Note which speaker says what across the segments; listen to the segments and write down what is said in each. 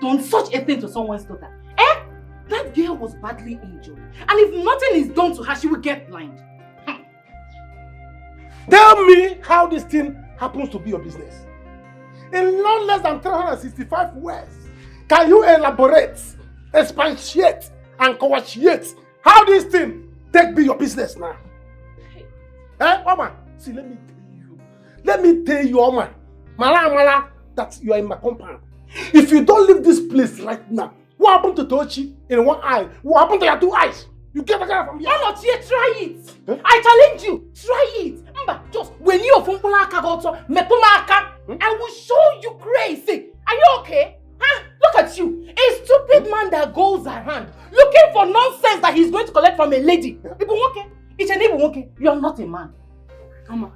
Speaker 1: done such a thing to someone's daughter? Eh? That girl was badly injured. And if nothing is done to her, she will get blind.
Speaker 2: Tell me how this thing happens to be your business. In not less than 365 words, can you elaborate, expatiate, and coagulate how this thing take be your business now? Hey. Eh, Oma? See, let me tell you, Oma, Mala, that you are in my compound. If you don't leave this place right now, what happened to Tochi in one eye? What happened to your two eyes? You get the guy from here.
Speaker 1: Why not here? Try it.
Speaker 2: Huh?
Speaker 1: I challenge you. Try it. Mba, just when you from I will show you crazy. Are you okay? Huh? Look at you. A stupid man that goes around looking for nonsense that he's going to collect from a lady. You are not a man.
Speaker 3: Mama,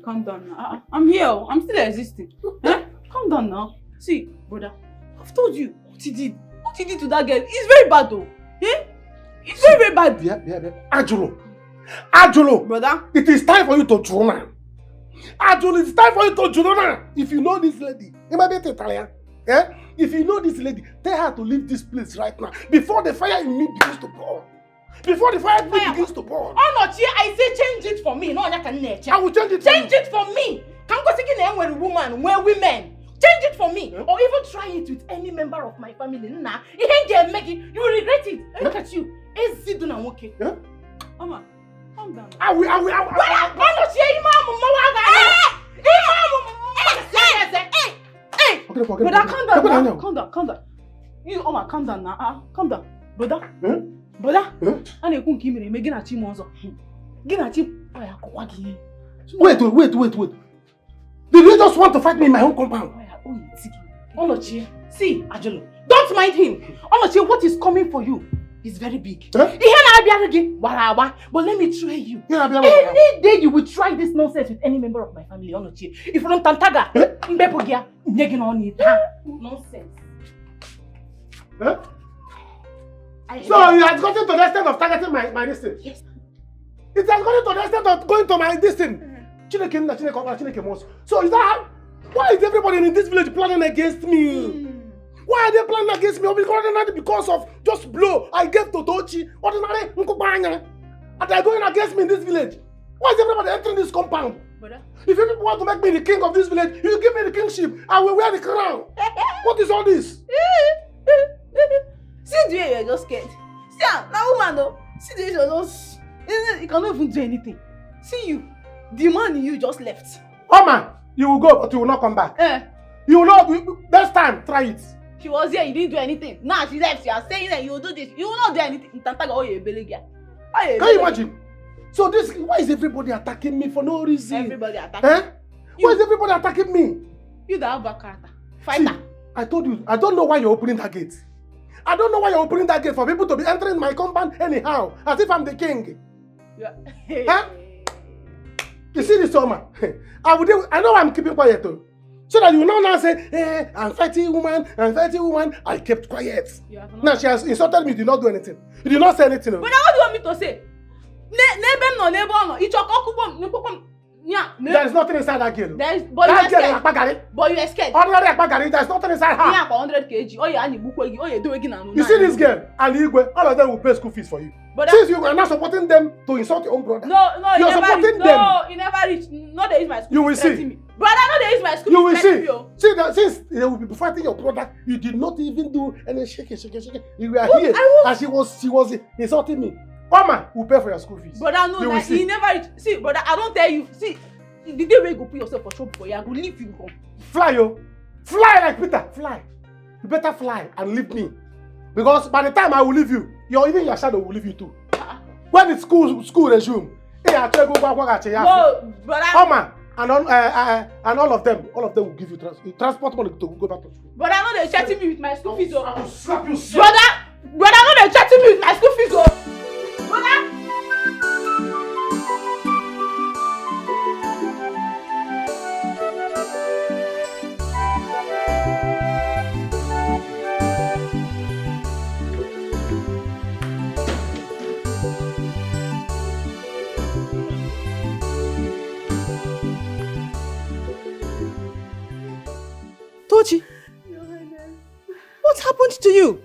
Speaker 3: calm down now. I'm here. I'm still existing. Eh? Calm down now. See, brother, I've told you what he did. What he did to that girl. It's very bad though. Eh? It's very, very bad.
Speaker 2: Yeah. Ajulo.
Speaker 3: Brother.
Speaker 2: It is time for you to draw now. Ajulo, it's time for you to draw now. If you know this lady, you might be Italian. Yeah? If you know this lady, tell her to leave this place right now. Before the fire in me begins to burn. Before the fire in me begins to burn.
Speaker 1: Oh no, Chia, I say change it for me. No, I
Speaker 2: will change it for you.
Speaker 1: Change it for me. Can't go seeking them when woman, when women. Change it for me. Or even try it with any member of my family. Nah, you ain't get make it. You will regret it. Look at you. EZE do not okay.
Speaker 2: Yeah?
Speaker 3: Mama, calm down.
Speaker 2: I will.
Speaker 1: Oh no, Chia,
Speaker 3: Brother, calm down. You, Oma, calm down now. Calm down. Brother. Brother.
Speaker 2: Wait. Did you just want to fight me in my own compound?
Speaker 1: Onochie, see, Ajolo, don't mind him. Onochie, what is coming for you is very big. But let me try you. Any day you will try this nonsense with any member of my family, Onochie. If you don't tantaga, nonsense.
Speaker 2: Huh? So you have gotten to the extent of targeting my distance?
Speaker 1: Yes.
Speaker 2: It has gotten to the extent of going to my distance. So is that how? Why is everybody in this village planning against me? Why are they planning against me? Because of just blow I gave to Tochi, ordinary Nkubanya, and they're going against me in this village. Why is everybody entering this compound?
Speaker 3: Brother?
Speaker 2: If you people want to make me the king of this village, you give me the kingship. I will wear the crown. What is all this?
Speaker 3: See the way you're just scared. See, now woman though. See the way you're just. You cannot even do anything. See you. The man in you just left.
Speaker 2: Oh man, you will go, but you will not come back. You will not. Next time, try it.
Speaker 3: She was here, you didn't do anything. Now she left. You are saying that you will do this. You will not do anything. Can
Speaker 2: you imagine? So this, why is everybody attacking me for no reason?
Speaker 3: Everybody attacking.
Speaker 2: Why is everybody attacking me?
Speaker 3: You the bad character. Fighter.
Speaker 2: See, I told you, I don't know why you're opening that gate. I don't know why you're opening that gate for people to be entering my compound anyhow, as if I'm the king.
Speaker 3: Yeah.
Speaker 2: You see this summer? I know I'm keeping quiet too. So that you now say, I'm fighting woman. I kept quiet. Now she has insulted me, you did not do anything. You did not say anything.
Speaker 3: But now what do you want me to say?
Speaker 2: There is nothing inside that girl.
Speaker 3: But you are scared.
Speaker 2: Ordinary Akpagari, there is nothing inside her.
Speaker 3: 100 kg.
Speaker 2: You see this girl and Igwe, all of them will pay school fees for you. But since you are not supporting them to insult your own brother.
Speaker 3: No,
Speaker 2: you are supporting them.
Speaker 3: No, you never reach. No, they use my school.
Speaker 2: You will see.
Speaker 3: Brother, no, they use my school.
Speaker 2: You will see. See that since they will be fighting your brother, you did not even do any shaking. You were here and she was insulting me. Mama will pay for your school fees.
Speaker 3: Brother, no, that he never reach. See, brother, I don't tell you. See, the day when you go put yourself for trouble for you, I will leave you home.
Speaker 2: Fly, yo. Fly like Peter. Fly. You better fly and leave me. Because by the time I will leave you, even your shadow will leave you too. When the school resume, no,
Speaker 3: brother.
Speaker 2: Mama and all of them will give you transport money to go back to school.
Speaker 3: Brother, I know they're chatting me with my school fees.
Speaker 2: I will slap you.
Speaker 3: Brother, I know they're chatting me with my school fees. Brother.
Speaker 4: Tochi, what
Speaker 3: What happened to you?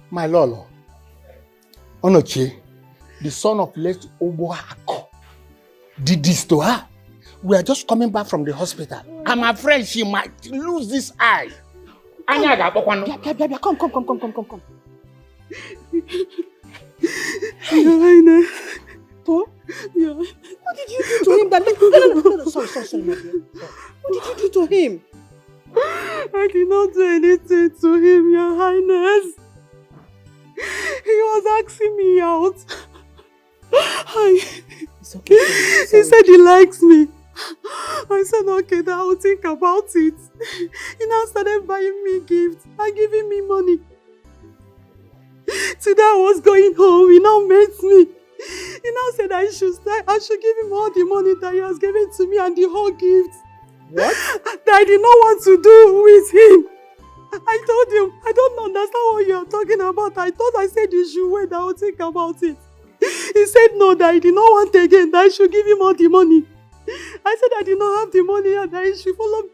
Speaker 2: My Lolo, Onoche, the son of late Oboako, did this to her. We are just coming back from the hospital. I'm afraid she might lose this eye.
Speaker 3: Come. Your Highness. Paul? Yeah. What did you do to him? No. Sorry, my dear. What did you do to him? I did not do anything to him, Your Highness. He was asking me out. It's okay. He said he likes me. I said, okay, then I'll think about it. He now started buying me gifts and giving me money. Today I was going home, he now met me. He now said I should give him all the money that he has given to me and the whole gift. What? That I did not want to do with him. I told him, I don't understand what you are talking about. I thought I said you should wait, I will think about it. He said no, that he did not want again, that I should give him all the money. I said I did not have the money and that he should follow me.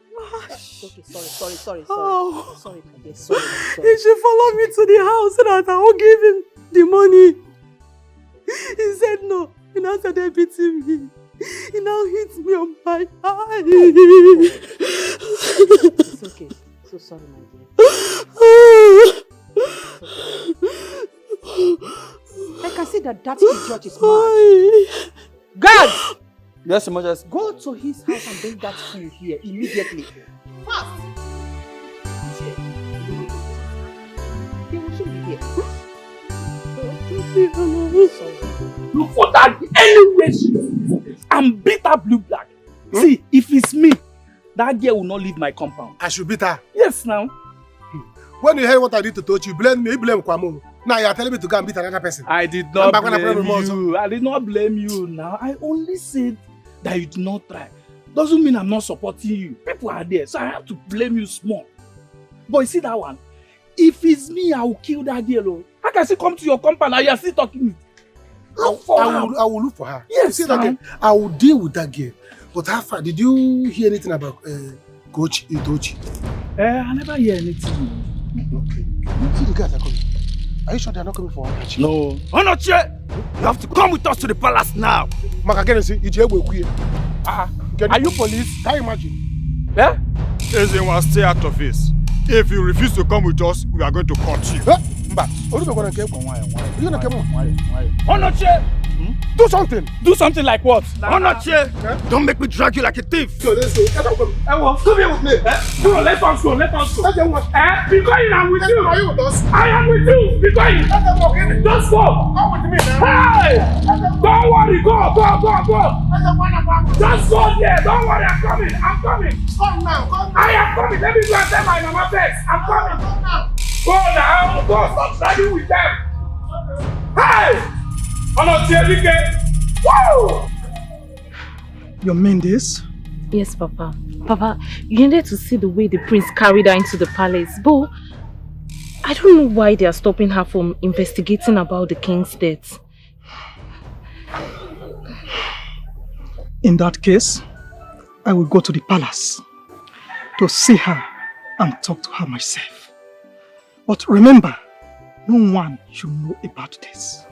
Speaker 1: Okay, sorry.
Speaker 3: Oh.
Speaker 1: Sorry, my dear, sorry.
Speaker 3: He should follow me to the house so that I will give him the money. He said no. He now started beating me. He now hits me on my eye.
Speaker 1: It's okay. So sorry, my dear. I can see that idiot is mad. Guards!
Speaker 4: Yes, Majesty.
Speaker 1: Go to his house and bring that fool here immediately. Fast! He will soon be here.
Speaker 5: Look for that anyway and beat her blue black. See, if it's me, that girl will not leave my compound.
Speaker 2: I should beat her.
Speaker 5: Yes, now.
Speaker 2: When you hear what I did to Tochi, you blame me, you blame Kwamo. Now you are telling me to go and beat another person.
Speaker 5: I did not blame you. I did not blame you now. I only said that you did not try. Doesn't mean I'm not supporting you. People are there, so I have to blame you small. But you see that one? If it's me, I will kill that girl. How can she come to your compound and you are still talking? Look for her.
Speaker 2: I will look for her.
Speaker 5: Yes,
Speaker 2: you see that girl? I will deal with that girl. But how far? Did you hear anything about Coach Itochi?
Speaker 5: I never hear anything.
Speaker 2: Okay. See the guys are coming. Are you sure they are not coming for Onoche?
Speaker 5: No. Onoche! You have to come with us to the palace now.
Speaker 2: Are
Speaker 5: you police?
Speaker 2: Can you imagine?
Speaker 5: Yeah?
Speaker 6: EZE will stay out of this. If you refuse to come with us, we are going to cut you.
Speaker 5: Onoche!
Speaker 2: Do something!
Speaker 5: Do something like what?
Speaker 6: Onoche! Don't make me drag you like a thief!
Speaker 2: Come here with me.
Speaker 5: No, let us go. Be going, I'm with you.
Speaker 2: Are you with us?
Speaker 5: I am with you. Be going. Just go.
Speaker 2: Come with me now.
Speaker 5: Hey! Don't worry. Go. Just go there. Don't worry. I'm coming.
Speaker 2: Come now.
Speaker 5: I am coming. Let me go and tell my mama first. I'm coming. Go now. Go. Stop studying with them. Hey! Dikeh. Woo!
Speaker 7: You mean this?
Speaker 1: Yes, Papa. Papa, you needed to see the way the prince carried her into the palace. But I don't know why they are stopping her from investigating about the king's death.
Speaker 7: In that case, I will go to the palace to see her and talk to her myself. But remember, no one should know about this.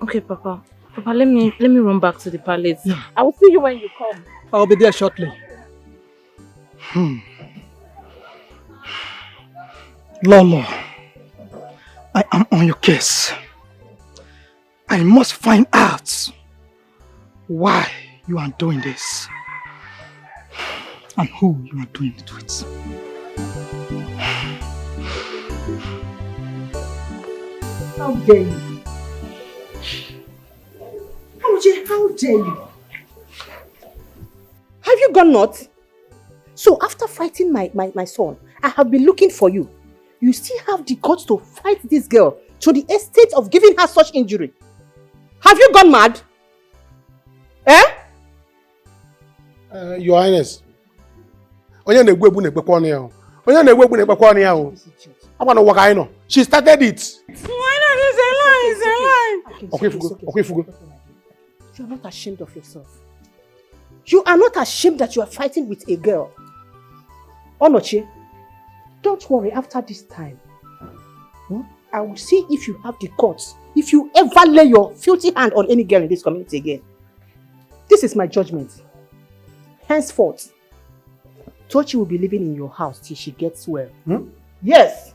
Speaker 1: Okay, Papa. Papa, let me run back to the palace.
Speaker 7: Yeah.
Speaker 1: I will see you when you come.
Speaker 7: I'll be there shortly. Lolo, I am on your case. I must find out why you are doing this and who you are doing it with.
Speaker 8: How dare you? How dare you? Have you gone nuts? So after fighting my son, I have been looking for you. You still have the guts to fight this girl to the extent of giving her such injury. Have you gone mad?
Speaker 2: Your Highness. She started it.
Speaker 3: Why not? It's a lie.
Speaker 2: Okay, Fugo.
Speaker 8: You are not ashamed of yourself. You are not ashamed that you are fighting with a girl. Onoche, Don't worry, after this time, I will see if you have the guts. If you ever lay your filthy hand on any girl in this community again. This is my judgment. Henceforth, Tochi will be living in your house till she gets well. Yes.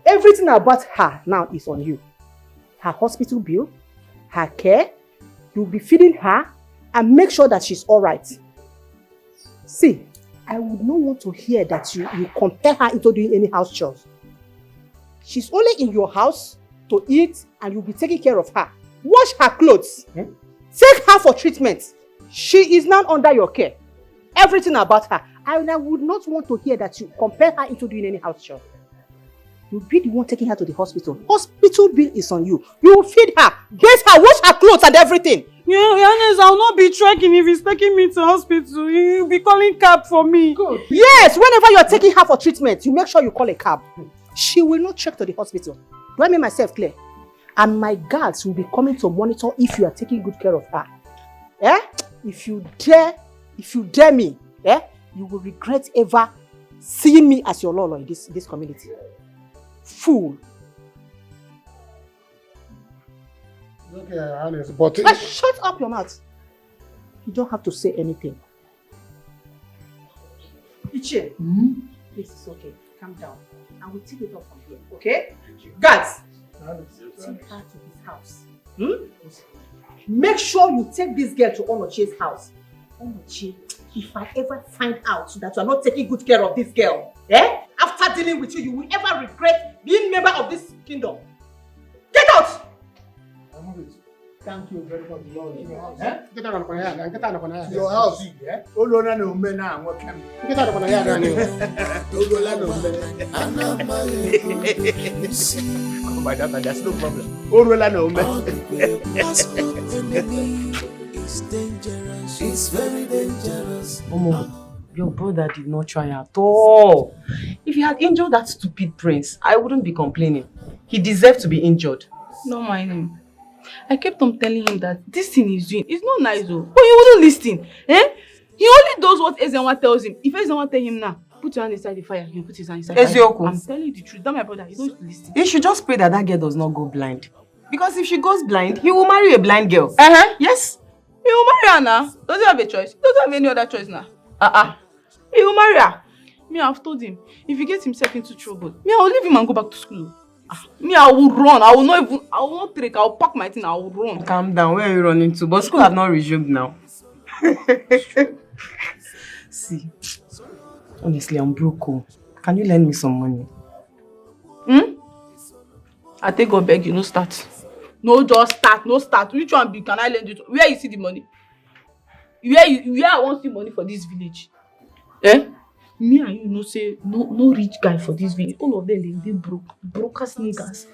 Speaker 8: Everything about her now is on you. Her hospital bill, her care, you'll be feeding her and make sure that she's alright. See, I would not want to hear that you compel her into doing any house chores. She's only in your house to eat and you'll be taking care of her. Wash her clothes. Take her for treatment. She is now under your care. Everything about her. And I would not want to hear that you compel her into doing any house chores. You'll be the one taking her to the hospital. Hospital bill is on you. You will feed her, bathe her, wash her clothes and everything.
Speaker 3: Yeah, Ernest, I'll not be trekking if he's taking me to hospital. He'll be calling cab for me.
Speaker 8: Good. Yes, whenever you're taking her for treatment, you make sure you call a cab. She will not trek to the hospital. Do I make myself clear? And my guards will be coming to monitor if you are taking good care of her. If you dare me, you will regret ever seeing me as your lolo in this community. Fool.
Speaker 2: Okay, honest, but
Speaker 8: shut up your mouth. You don't have to say anything. Ichie, please, it's okay. Calm down. And we'll take it up from here, okay? Guards, take her to his house. Make sure you take this girl to Onoche's house. Onoche, if I ever find out that you are not taking good care of this girl, after dealing with you, you will ever regret being member of this kingdom. Get out!
Speaker 2: thank you very much, Lord.
Speaker 4: Get out of my hand. Get out of my hand.
Speaker 2: Your house.
Speaker 4: Olona no me na what can.
Speaker 2: Get out of my hair, Daniel.
Speaker 4: Olona no me. Come by that, that's no problem. Olona no me.
Speaker 9: It's dangerous. It's very dangerous.
Speaker 1: Your brother did not try at all. If he had injured that stupid prince, I wouldn't be complaining. He deserved to be injured.
Speaker 3: Don't mind him. I kept on telling him that this thing he's doing is not nice though. But he wouldn't listen. He only does what EZE tells him. If EZE tells him now, put your hand inside the fire, he'll put his hand inside the fire. I'm telling you the truth. That my brother, he don't listen.
Speaker 1: He should just pray that that girl does not go blind. Because if she goes blind, he will marry a blind girl. Yes.
Speaker 3: He will marry her now. Does he have a choice? He doesn't have any other choice now. He will marry her. Me, I've told him, if he gets himself into trouble, me, I will leave him and go back to school. Me, I will run. I will not trek. I will pack my thing. I will run.
Speaker 1: Calm down. Where are you running to? But school have not resumed now. See, honestly, I'm broke. Can you lend me some money?
Speaker 3: I take God beg you, no start. No, just start. No start. Which one be? Can I lend you? Where you see the money? Where I want see money for this village? Me and you know say no rich guy for this village. All of them they broke as niggas.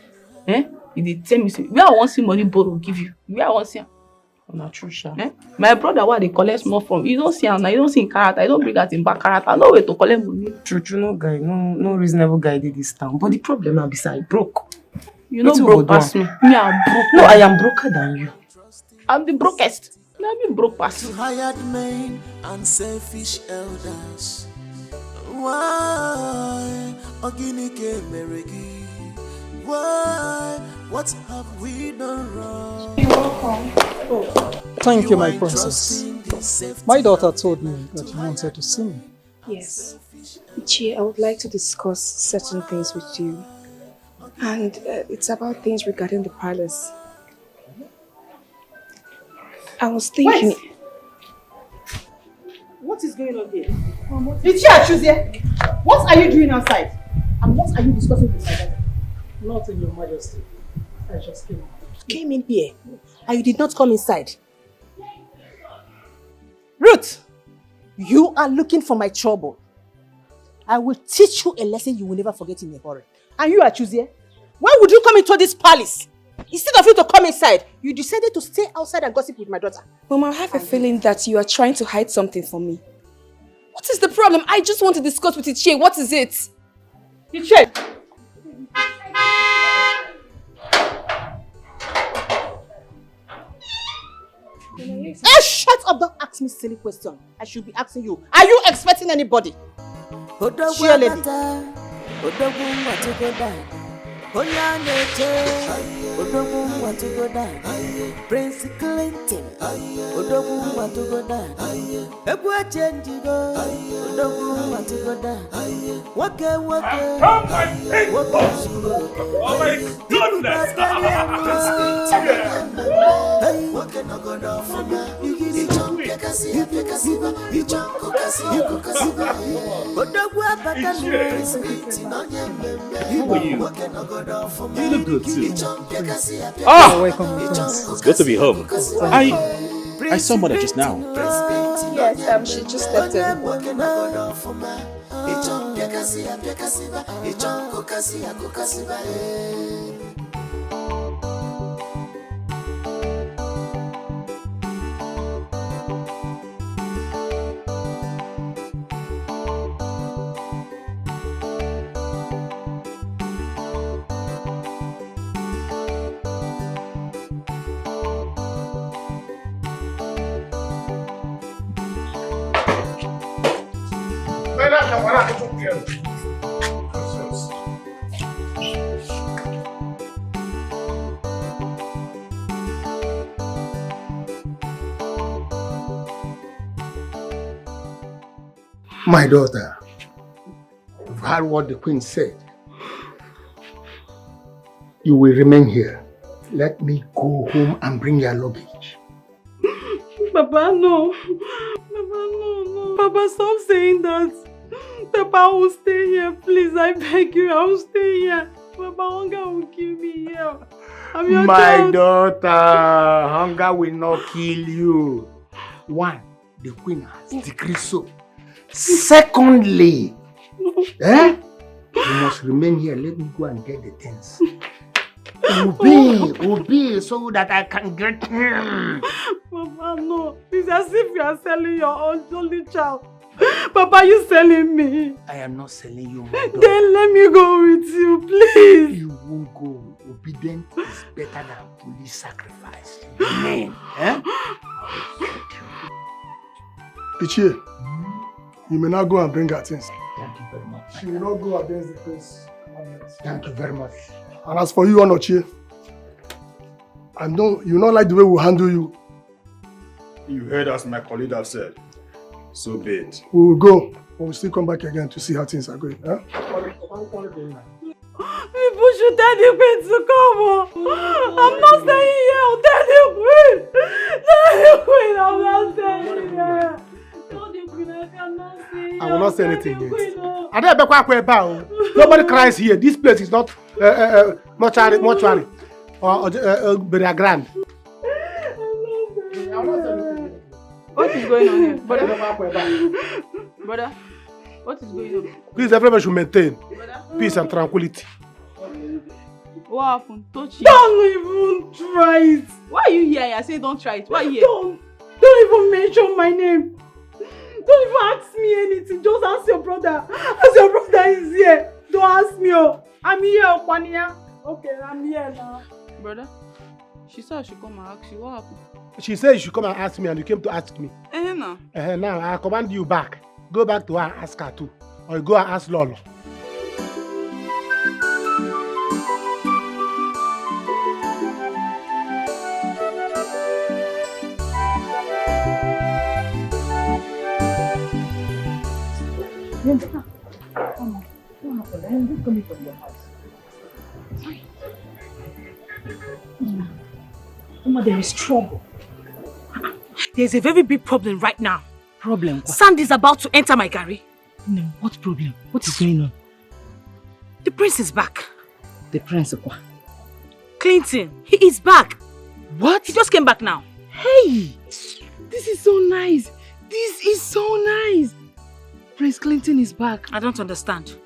Speaker 3: They tell me say where I want see money borrow give you. Where I want see.
Speaker 1: Not true, sha.
Speaker 3: My brother, what they collect more from? You don't see him now. You don't see in character. I don't bring that in back character. No way to collect money.
Speaker 1: True, no guy, no reasonable guy did this town. But the problem now beside broke.
Speaker 3: You know broke past me. Me, I'm broke.
Speaker 1: No, I am broker than you.
Speaker 3: I'm the brokest. Let me broke past.
Speaker 9: Hired men and selfish elders. Why? Oginike Meregi. Why? What have we done wrong?
Speaker 7: You're welcome. Thank you, my princess. My daughter told me that you wanted to see me.
Speaker 10: Yes. Ichie, I would like to discuss certain things with you. And it's about things regarding the palace. I was thinking...
Speaker 8: Wait. What is going on here? Did you choose here? What are you doing outside? And what are you discussing with my daughter?
Speaker 2: Nothing, Your Majesty. I just came.
Speaker 8: Came in here and you did not come inside. Ruth, you are looking for my trouble. I will teach you a lesson you will never forget in a hurry. And you are choosing. Why would you come into this palace? Instead of you to come inside, you decided to stay outside and gossip with my daughter.
Speaker 10: Mom, I have a feeling that you are trying to hide something from me. What is the problem? I just want to discuss with Ichie. What is it?
Speaker 8: Ichie! Shut up! Don't ask me silly question. I should be asking you. Are you expecting anybody? Cheer lady.
Speaker 9: Odogu want to go down. Onyaneche, Odogu want to go down. Prince Clinton, Odogu want to go down. Ebwa change go, Odogu want to go down. Waka waka,
Speaker 5: Oh my goodness!
Speaker 9: waka no go down for me. You jump, you jump, Odogu abaka no.
Speaker 5: Who are you? You look good too.
Speaker 11: Oh, welcome. It's good to be home. I saw mother just now.
Speaker 10: Yes, she just stepped in.
Speaker 2: My daughter, you've heard what the queen said. You will remain here. Let me go home and bring your luggage.
Speaker 3: Papa, no. Papa, no. Papa, stop saying that. Papa, I will stay here. Please, I beg you, I will stay here. Papa, hunger will kill me here. I'm your child.
Speaker 2: Daughter, hunger will not kill you. One, the queen has decreed so. Secondly, you must remain here. Let me go and get the things. Obey, so that I can get him.
Speaker 3: Papa, no. It's as if you are selling your only child. Papa, you selling me.
Speaker 2: I am not selling you, my daughter.
Speaker 3: Then let me go with you, please.
Speaker 2: You won't go. Obedience is better than police sacrifice. Amen.
Speaker 12: Ichie, you may not go and bring her things.
Speaker 2: Thank you very much.
Speaker 12: She will not go against the queen's commandments.
Speaker 2: Thank you very much.
Speaker 12: And as for you, Onochie, I know you not like the way we handle you.
Speaker 6: You heard as my colleague have said. So be it.
Speaker 12: We will go, but we'll still come back again to see how things are going. Huh?
Speaker 3: People should tell the queen to come. I'm not staying here. I'll tell the queen. Tell the queen I'm not staying here. Tell the queen I cannot stay here.
Speaker 2: I will not say anything yet. Nobody cries here. This place is not mortuary or burial ground.
Speaker 3: What is going on here? Brother, what is going on?
Speaker 2: Please, everybody should maintain peace and tranquility.
Speaker 3: What happened? Touch it.
Speaker 1: Don't even try it.
Speaker 3: Why are you here? I say don't try it. Why are you here?
Speaker 1: Don't even mention my name. Don't even ask me anything. Just ask your brother. As your brother is here. Don't ask me. I'm here, Kwania. Okay, I'm here now.
Speaker 3: Brother, she said I should come and ask you. What happened?
Speaker 2: She said you should come and ask me, and you came to ask me.
Speaker 3: Now
Speaker 2: I command you back. Go back to her and ask her too. Or go and ask Lolo.
Speaker 8: Mama, there is trouble. There's a very big problem right now.
Speaker 1: Problem?
Speaker 8: Sand is about to enter my garri.
Speaker 1: No, what problem? What is going on?
Speaker 8: The prince is back.
Speaker 1: The prince?
Speaker 8: Clinton, he is back.
Speaker 1: What?
Speaker 8: He just came back now.
Speaker 1: Hey! This is so nice. This is so nice. Prince Clinton is back.
Speaker 8: I don't understand.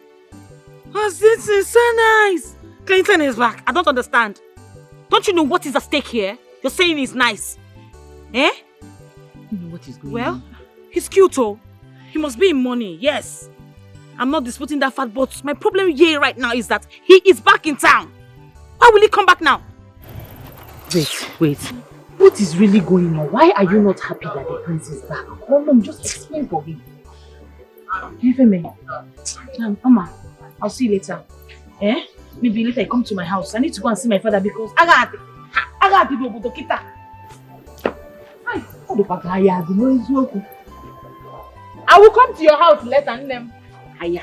Speaker 8: Oh, this is so nice. Clinton is back. I don't understand. Don't you know what is at stake here? You're saying it's nice. Eh?
Speaker 1: You know what is going on?
Speaker 8: Well, he's cute, oh. He must be in money, yes. I'm not disputing that fact, but my problem here right now is that he is back in town. Why will he come back now?
Speaker 1: Wait. What is really going on? Why are you not happy that the prince is back? Come on, just explain for me.
Speaker 8: Mama,
Speaker 1: I'll see you later. Eh? Maybe later I come to my house. I need to go and see my father because I got to go to Kita. I will come to your house later and them. Aya.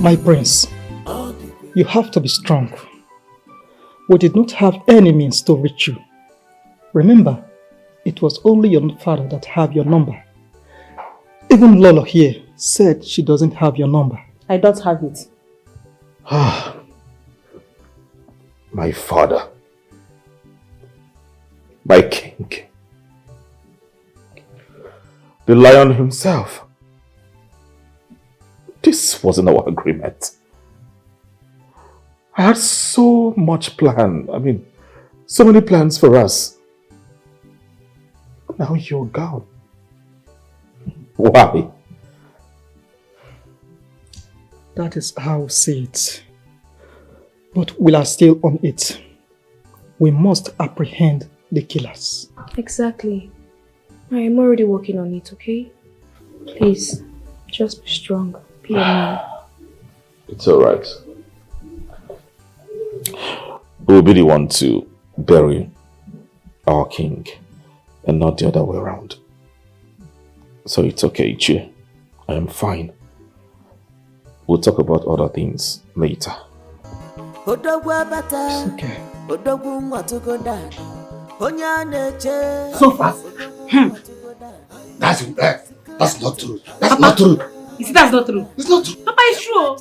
Speaker 7: My prince, you have to be strong. We did not have any means to reach you. Remember, it was only your father that had your number. Even Lolo here said she doesn't have your number.
Speaker 8: I don't have it.
Speaker 11: My father. My king. The lion himself. This wasn't our agreement. I had so much plan. I mean, so many plans for us. Now you're gone. Why?
Speaker 7: That is how we see it. But we are still on it. We must apprehend the killers.
Speaker 10: Exactly. I am already working on it, okay? Please, just be strong. Be a man.
Speaker 11: It's alright. We'll be the one to bury our king and not the other way around. So it's okay, Ichie. I am fine. We'll talk about other things later.
Speaker 7: It's okay.
Speaker 1: So fast.
Speaker 2: That's not true. That's not true.
Speaker 1: You see, that's not true.
Speaker 2: It's not true.
Speaker 1: Papa, it's true.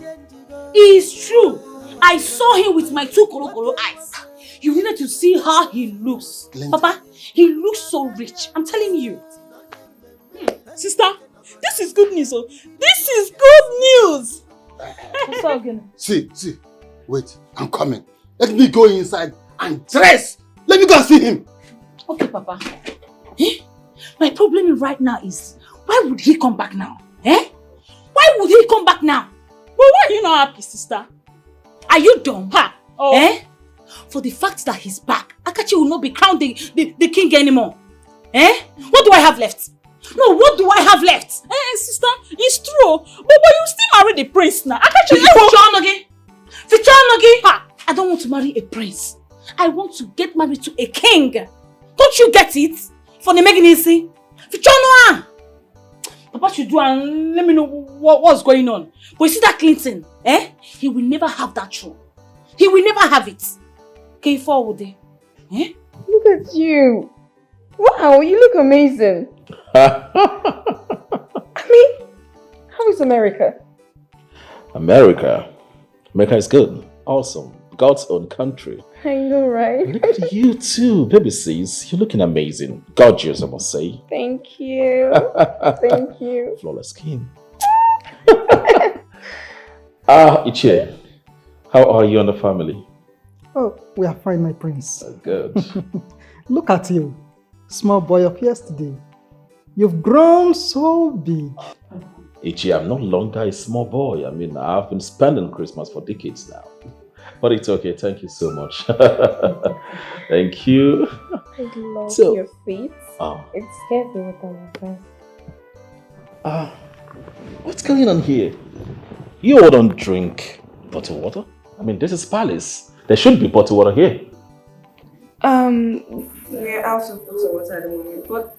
Speaker 1: It's true. I saw him with my two kolo eyes. You needed to see how he looks. Papa, he looks so rich. I'm telling you.
Speaker 3: Sister, this is good news. Oh. This is good news.
Speaker 1: What's up again?
Speaker 2: See. Wait, I'm coming. Let me go inside and dress. Let me go and see him.
Speaker 1: Okay, Papa. Eh? My problem right now is, why would he come back now? Eh? Why would he come back now?
Speaker 3: Well, why are you not happy, sister?
Speaker 1: Are you dumb?
Speaker 3: Ha! Oh.
Speaker 1: Eh? For the fact that he's back, Akachi will not be crowned the king anymore. Eh? What do I have left? No, what do I have left?
Speaker 3: Sister, it's true. But you still marry the prince now. Akachi,
Speaker 1: I don't want to marry a prince. I want to get married to a king. Don't you get it? For the making easy. Papa should do and let me know what's going on. But you see that Clinton, eh? He will never have that throne. He will never have it. Okay, forward there. Eh?
Speaker 10: Look at you. Wow, you look amazing. I mean, how is America?
Speaker 11: America is good. Awesome. God's own country.
Speaker 10: I know, right?
Speaker 11: Look at you too, baby sis. You're looking amazing. Gorgeous, I must say.
Speaker 10: Thank you. Thank you.
Speaker 11: Flawless skin. Ichie, how are you and the family?
Speaker 7: Oh, we are fine, my prince.
Speaker 11: Good.
Speaker 7: Look at you, small boy of yesterday. You've grown so big.
Speaker 11: Ichie, I'm no longer a small boy. I mean, I've been spending Christmas for decades now. But it's okay. Thank you so much. Thank you.
Speaker 10: I love your feet. It scares me with my
Speaker 11: what's going on here? You all don't drink bottled water? I mean, this is Palace. There should be bottled water here.
Speaker 10: We're out of bottled water at the moment. But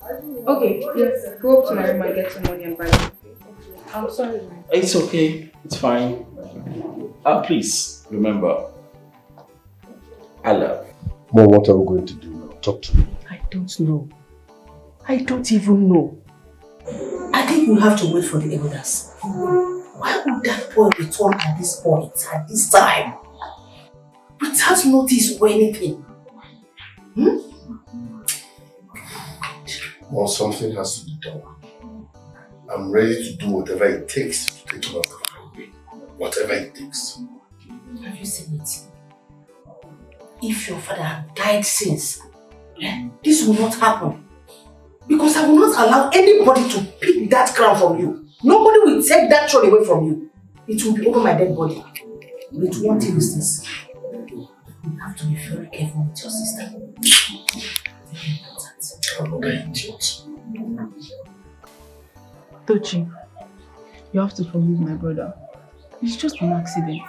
Speaker 10: okay, yes, go up to my room and get some money and buy it. I'm sorry, man.
Speaker 11: It's okay. It's fine. Please, remember, I love.
Speaker 12: Mom, what are we going to do now? Talk to me.
Speaker 8: I don't know. I don't even know. I think we'll have to wait for the elders. Why would that boy return at this point, at this time? Without notice or anything?
Speaker 12: Well, something has to be done. I'm ready to do whatever it takes to take him out of the way. Whatever it takes.
Speaker 8: Have you seen it? If your father had died since, this will not happen. Because I will not allow anybody to pick that crown from you. Nobody will take that throne away from you. It will be over my dead body. But one thing is this. You have to be very careful with your sister.
Speaker 12: I'm not an idiot.
Speaker 3: Tochi, you have to forgive my brother. It's just an accident.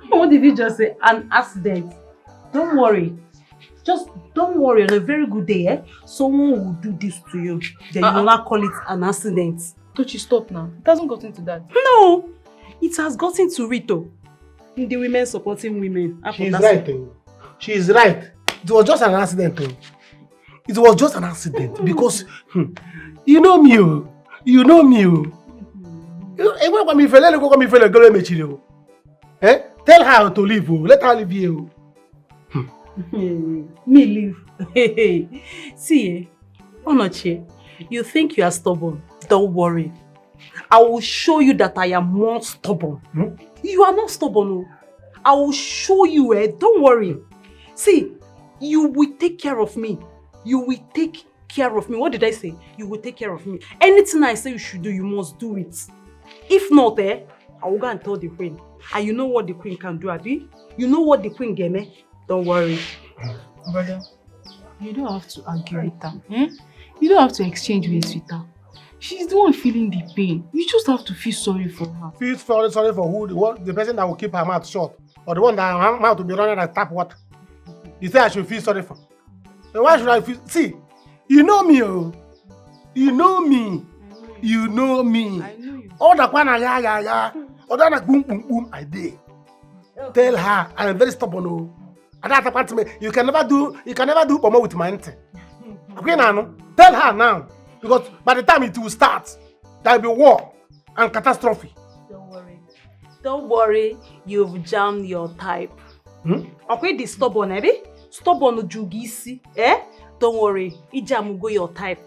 Speaker 3: What did you just say? An accident. Don't worry. Just don't worry. On a very good day, someone will do this to you. Then you will not call it an accident.
Speaker 1: Tochi, stop now. It hasn't gotten to that.
Speaker 3: No, it has gotten to Rito. The women supporting women.
Speaker 2: She is right. She is right. It was just an accident. It was just an accident because you know me. You know me. Tell her to leave. Let her leave you.
Speaker 3: Me leave. See, Onoche, you think you are stubborn. Don't worry. I will show you that I am more stubborn. You are not stubborn. I will show you. Don't worry. See, you will take care of me. You will take care of me. What did I say? You will take care of me. Anything I say you should do, you must do it. If not, I will go and tell the queen. And you know what the queen can do, Abi? You know what the queen gave me? Don't worry.
Speaker 1: Brother, you don't have to argue with her. You don't have to exchange words with her. She's the one feeling the pain. You just have to feel sorry for her.
Speaker 2: Feel sorry for who? The person that will keep her mouth shut? Or the one that her mouth will be running like tap water? You say I should feel sorry for? Then why should I feel? See, you know me, oh. You know me. You know me.
Speaker 1: I know you.
Speaker 2: All the one all that boom boom boom I did. Tell her I am very stubborn, oh. And that happened to me. You can never do pomo with my auntie. Okay, now, tell her now. Because by the time it will start, there will be war and catastrophe.
Speaker 3: Don't worry. Don't worry. You've jammed your type. Okay, the stubborn, stubborn jugisi. Don't worry. Ijam go your type.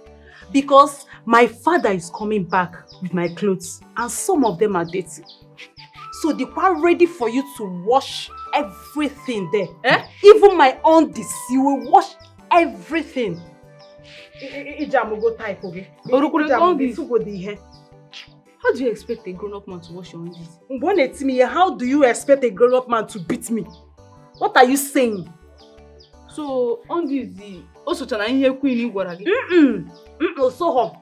Speaker 3: Because my father is coming back with my clothes. And some of them are dirty. So they are ready for you to wash everything there. Even my undies, you will wash everything. Ijamugo type, okay? How do you expect a grown-up man to wash your undies? How do you expect a grown-up man to beat me? What are you saying?
Speaker 1: So, undies also trying to hear Queen Igwaragi.
Speaker 3: So,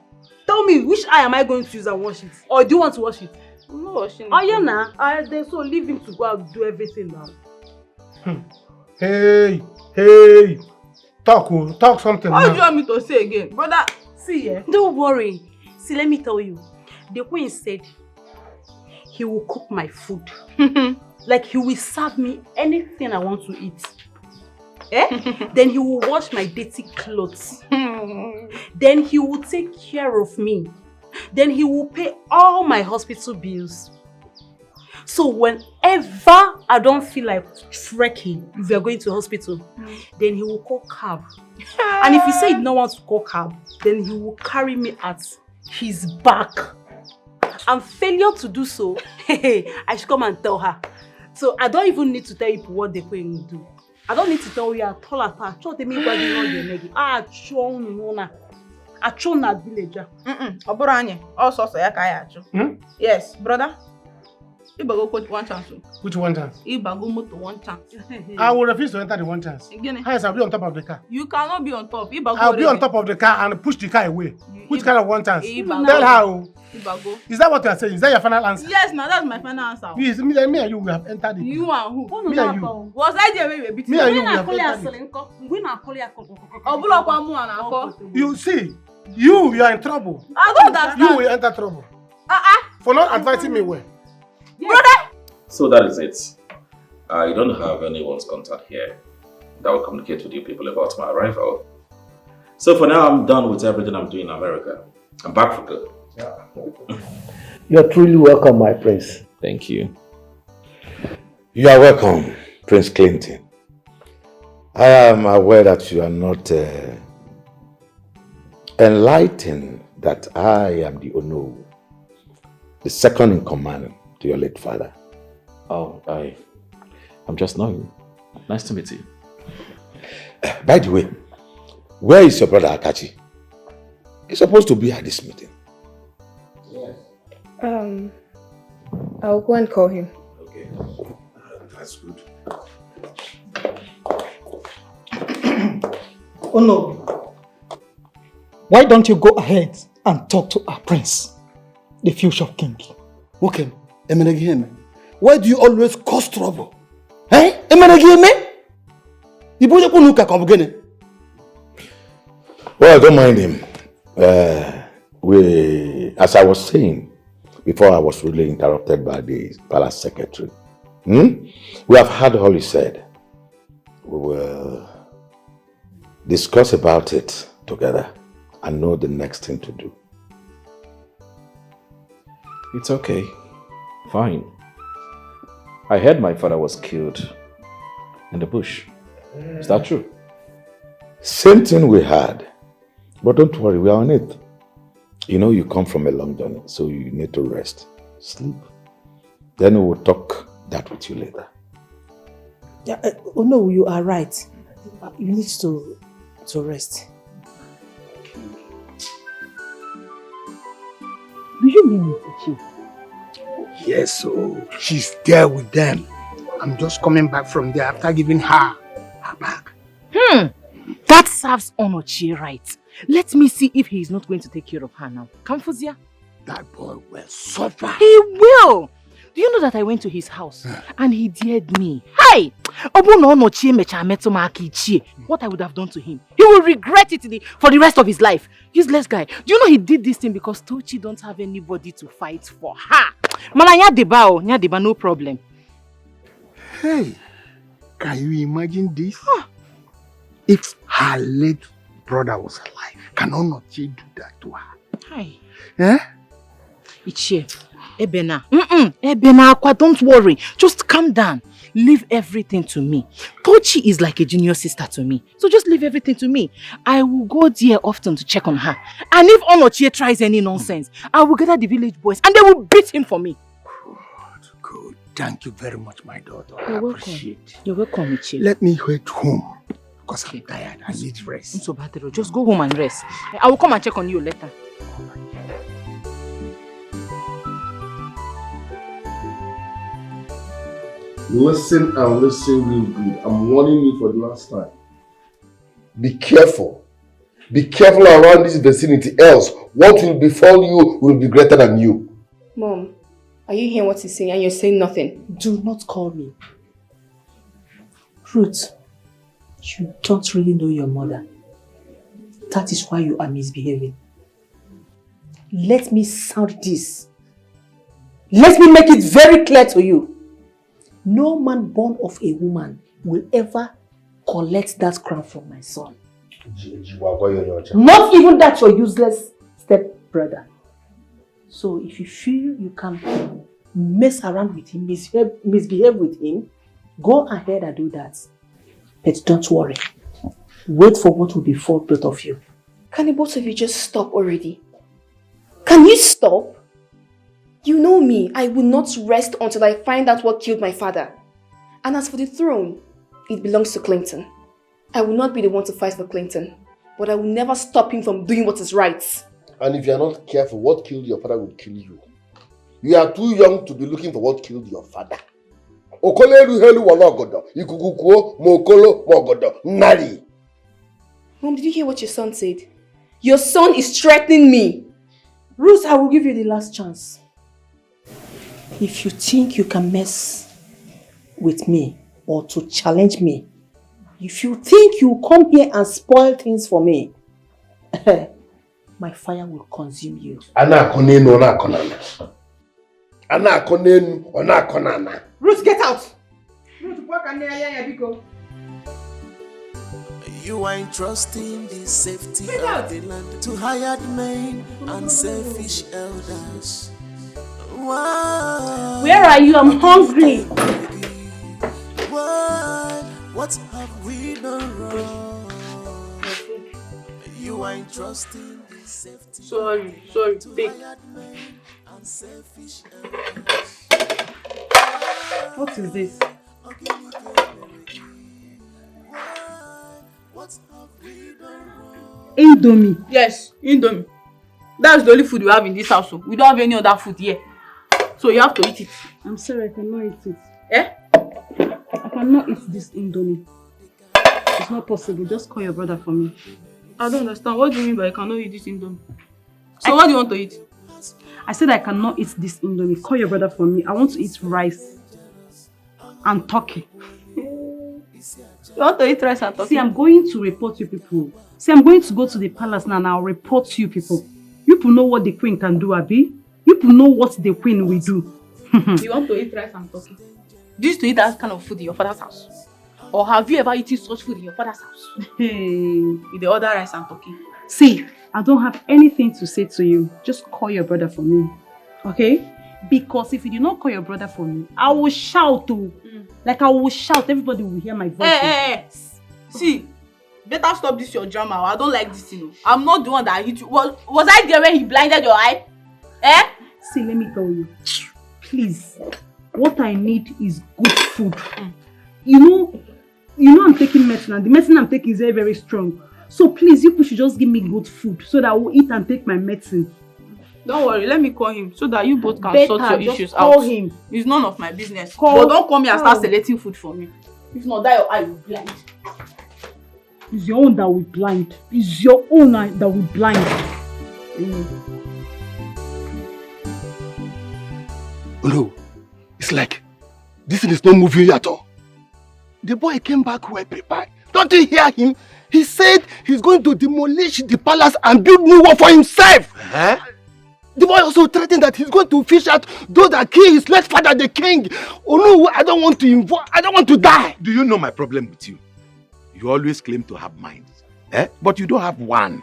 Speaker 3: tell me, which eye am I going to use and wash it? Or do you want to wash it?
Speaker 1: I'm not washing it.
Speaker 3: Oh, yeah, nah. So leave him to go and do everything now.
Speaker 2: Hey. Talk something.
Speaker 1: What do you want me to say again? Brother, see,
Speaker 3: Don't worry. See, let me tell you. The queen said he will cook my food. Like he will serve me anything I want to eat. Then he will wash my dirty clothes. Then he will take care of me. Then he will pay all my hospital bills. So whenever I don't feel like trekking, if we are going to hospital, then he will call cab. And if he said he don't want to call cab, then he will carry me at his back. And failure to do so, I should come and tell her. So I don't even need to tell you what the queen will do. I don't need to tell you at all. Achona villager.
Speaker 1: Oboranye. Also, yes, brother. Ibago put one chance.
Speaker 2: Which one chance?
Speaker 1: Ibago moto one chance.
Speaker 2: I will refuse to enter the one chance. Yes, I'll be on top of the car.
Speaker 1: You cannot be on top.
Speaker 2: I'll be on top of the car and push the car away. Which kind of one chance? Tell her.
Speaker 1: Ibago.
Speaker 2: Is that what you are saying? Is that your final answer?
Speaker 1: Yes, now that's my final answer.
Speaker 2: Me and you will have entered it.
Speaker 1: You and who?
Speaker 2: Me and you.
Speaker 1: Was I there when we beat
Speaker 2: me and you will have entered it. You see, you are in trouble.
Speaker 1: I don't understand.
Speaker 2: You will enter trouble. For not advising me well.
Speaker 1: Brother!
Speaker 11: So that is it. I don't have anyone's contact here that will communicate with you people about my arrival. So for now, I'm done with everything I'm doing in America. I'm back for good.
Speaker 13: You're truly welcome, my prince.
Speaker 11: Thank you.
Speaker 12: You are welcome, Prince Clinton. I am aware that you are not enlightened that I am the Ono, the second in command to your late father.
Speaker 11: Oh, I'm just knowing. Nice to meet you.
Speaker 12: By the way, where is your brother Akachi? He's supposed to be at this meeting.
Speaker 10: Yes. I'll go and call him.
Speaker 12: Okay. That's good.
Speaker 7: Oh no. Why don't you go ahead and talk to our prince, the future king?
Speaker 2: Okay, why do you always cause trouble? Eh?
Speaker 11: Well, I don't mind him. As I was saying, before I was really interrupted by the palace secretary, we have heard all he said. We will discuss about it together and know the next thing to do.
Speaker 14: It's okay. Fine. I heard my father was killed in the bush. Is that true?
Speaker 11: Same thing we had. But don't worry, we are on it. You know you come from a long journey, so you need to rest. Sleep. Then we will talk that with you later.
Speaker 8: Yeah, oh no, you are right. You need to rest. Do you mean it, Chief?
Speaker 4: Yes, so she's there with them. I'm just coming back from there after giving her bag.
Speaker 1: That serves Onochie right. Let me see if he is not going to take care of her now. Kamfuzia?
Speaker 4: That boy will suffer.
Speaker 1: He will! Do you know that I went to his house and he dared me? Hey! What I would have done to him. He will regret it for the rest of his life. Useless guy. Do you know he did this thing because Tochi don't have anybody to fight for her? Nyadeba, no problem.
Speaker 4: Hey, can you imagine this? If her late brother was alive, can Onochie do that to her?
Speaker 1: Hi.
Speaker 4: Eh?
Speaker 1: Ichie, Ebena, don't worry. Just calm down. Leave everything to me. Tochi is like a junior sister to me. So just leave everything to me. I will go there often to check on her. And if Onochie tries any nonsense, I will gather the village boys and they will beat him for me.
Speaker 4: Good. Thank you very much, my daughter.
Speaker 1: You're welcome. You're welcome, Ichie.
Speaker 4: Let me head home because I'm tired. I need rest.
Speaker 1: So just go home and rest. I will come and check on you later.
Speaker 12: Listen and listen real good. I'm warning you for the last time. Be careful. Be careful around this vicinity, else what will befall you will be greater than you.
Speaker 10: Mom, are you hearing what he's saying and you're saying nothing?
Speaker 8: Do not call me. Ruth, you don't really know your mother. That is why you are misbehaving. Let me sound this. Let me make it very clear to you. No man born of a woman will ever collect that crown from my son. Not even that your useless step-brother. So if you feel you can mess around with him, misbehave with him, go ahead and do that. But don't worry. Wait for what will befall both of you.
Speaker 10: Can the both of you just stop already? Can you stop? You know me, I will not rest until I find out what killed my father. And as for the throne, it belongs to Clinton. I will not be the one to fight for Clinton, but I will never stop him from doing what is right.
Speaker 12: And if you are not careful, what killed your father will kill you. You are too young to be looking for what killed your father.
Speaker 10: Mom, did you hear what your son said? Your son is threatening me.
Speaker 8: Ruth, I will give you the last chance. If you think you can mess with me or to challenge me, if you think you come here and spoil things for me, my fire will consume you.
Speaker 10: Ruth, get out!
Speaker 9: You are entrusting the safety of the land to hired men and selfish elders.
Speaker 3: Where are you? I'm hungry.
Speaker 9: What have we done wrong? You are entrusting the safety.
Speaker 3: Sorry, take. What is this? Indomie. Yes, Indomie. That's the only food we have in this house. We don't have any other food here. So you have to eat it. I'm sorry, I cannot eat it. Eh? I cannot eat this Indomie. It's not possible. Just call your brother for me. I don't understand. What do you mean by I cannot eat this indomie? So what do you want to eat?
Speaker 15: I said I cannot eat this indomie. Call your brother for me. I want to eat rice and turkey.
Speaker 3: You want to eat rice and turkey?
Speaker 15: See, I'm going to report you people. See, I'm going to go to the palace now and I'll report you people. You people know what the queen can do, Abi. You people know what the queen will do.
Speaker 3: You want to eat rice and turkey? Do you used to eat that kind of food in your father's house? Or have you ever eaten such food in your father's house?
Speaker 15: Hey.
Speaker 3: With the other rice and turkey?
Speaker 15: See, I don't have anything to say to you. Just call your brother for me. Okay? Because if you do not call your brother for me, I will shout too. Like I will shout, everybody will hear my voice.
Speaker 3: Hey. See, better stop this your drama. I don't like this, you know. I'm not the one that hit you. Was I there when he blinded your eye?
Speaker 15: See, let me tell you. Please, what I need is good food. You know I'm taking medicine and the medicine I'm taking is very, very strong. So please, you should just give me good food so that I will eat and take my medicine.
Speaker 3: Don't worry, let me call him so that you both can sort your issues out.
Speaker 15: Call him.
Speaker 3: It's none of my business. But don't come here and start selecting food for me. If not, that your eye will blind.
Speaker 15: It's your own that will blind. It's your own eye that will blind.
Speaker 4: No, it's like this thing is not moving at all. The boy came back well prepared. Don't you hear him? He said he's going to demolish the palace and build new one for himself. The boy also threatened that he's going to fish out those that killed his late father, the king. Oh no, I don't want to die.
Speaker 16: Do you know my problem with you? You always claim to have minds. But you don't have one.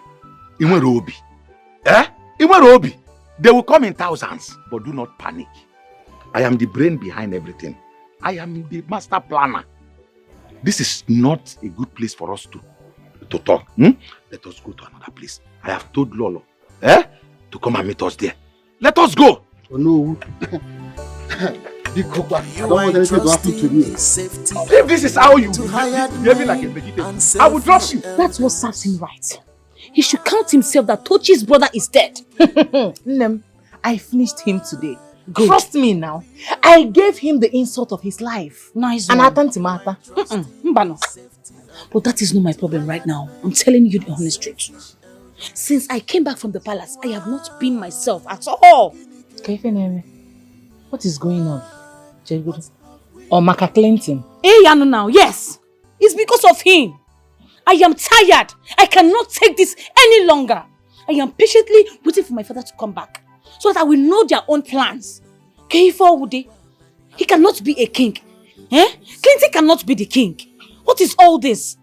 Speaker 16: Iwerobi. Iwerobi. They will come in thousands, but do not panic. I am the brain behind everything. I am the master planner. This is not a good place for us to talk. Let us go to another place. I have told Lolo to come and meet us there. Let us go.
Speaker 4: Oh no. I don't want anything to happen to me.
Speaker 16: If this is how you behave like a vegetarian, I will drop you.
Speaker 8: That's what serves him right. He should count himself that Tochi's brother is dead.
Speaker 1: Nem, I finished him today. Good. Trust me now. I gave him the insult of his life.
Speaker 8: Nice
Speaker 1: one.
Speaker 8: But that is not my problem right now. I'm telling you the honest truth. Since I came back from the palace, I have not been myself at all.
Speaker 1: What is going on? Or Maka Clinton?
Speaker 8: Hey, Yano now, yes. It's because of him. I am tired. I cannot take this any longer. I am patiently waiting for my father to come back so that I will know their own plans. He cannot be a king. Clinton cannot be the king. What is all this?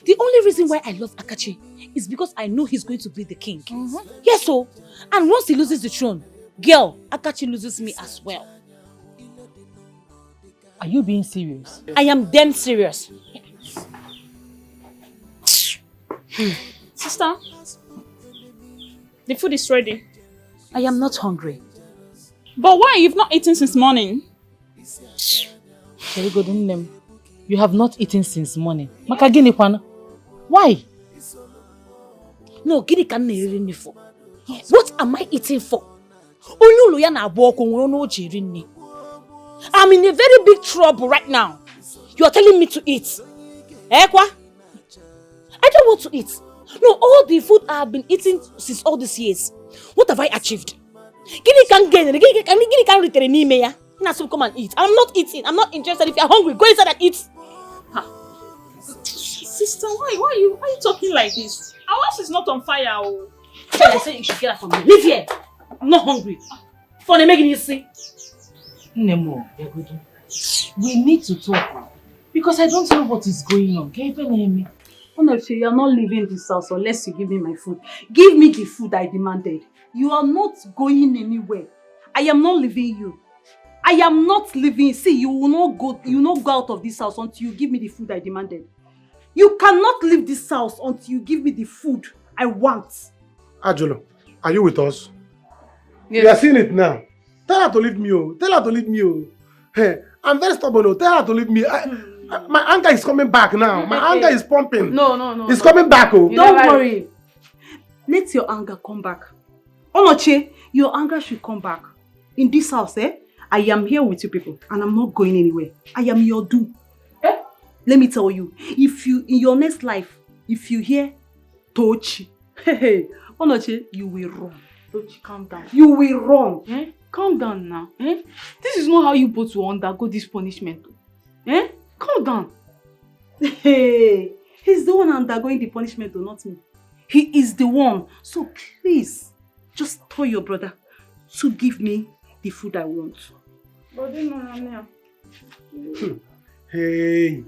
Speaker 8: The only reason why I love Akachi is because I know he's going to be the king. Yes, so. And once he loses the throne, girl, Akachi loses me as well.
Speaker 1: Are you being serious?
Speaker 8: I am damn serious.
Speaker 17: Sister, the food is ready.
Speaker 8: I am not hungry.
Speaker 17: But why? You've not eaten since morning.
Speaker 1: You have not eaten since morning. Maka gini kwana? Why?
Speaker 8: No, gini kan na for. What am I eating for? I'm in a very big trouble right now. You are telling me to eat. Kwa? I don't want to eat. No, all the food I have been eating since all these years. What have I achieved? Gini can get it. Gini can return me. Come and eat. I'm not eating. I'm not interested. If you're hungry, go inside and eat.
Speaker 17: Sister, why are you talking like this? Our house is not on fire.
Speaker 8: I say you should get out from me. Leave here. I'm not hungry. For the making you see.
Speaker 1: Nemo, we need to talk now. Because I don't know what is going on. Can you tell me?
Speaker 15: Honestly, you are not leaving this house unless you give me my food. Give me the food I demanded. You are not going anywhere. I am not leaving you. I am not leaving. See, you will not go out of this house until you give me the food I demanded. You cannot leave this house until you give me the food I want.
Speaker 2: Ajolo, are you with us?
Speaker 3: Yes.
Speaker 2: You are seeing it now. Tell her to leave me. Oh. Tell her to leave me. Oh. Hey, I'm very stubborn. Oh. Tell her to leave me. My anger is coming back now. My anger is pumping.
Speaker 3: No.
Speaker 2: It's coming back. Oh.
Speaker 15: Don't worry. Let your anger come back. Onoche, your anger should come back. In this house, I am here with you people and I'm not going anywhere. I am your doom. Let me tell you, if you, in your next life, if you hear Tochi. Hey, Onoche, you will run.
Speaker 3: Tochi, calm down.
Speaker 15: You will run.
Speaker 3: Eh? Calm down now. Eh? This is not how you both will undergo this punishment. Eh? Calm down.
Speaker 15: Hey, he's the one undergoing the punishment, or not me. He is the one. So please, just tell your brother to give me the food I want.
Speaker 3: But they know
Speaker 2: Hey.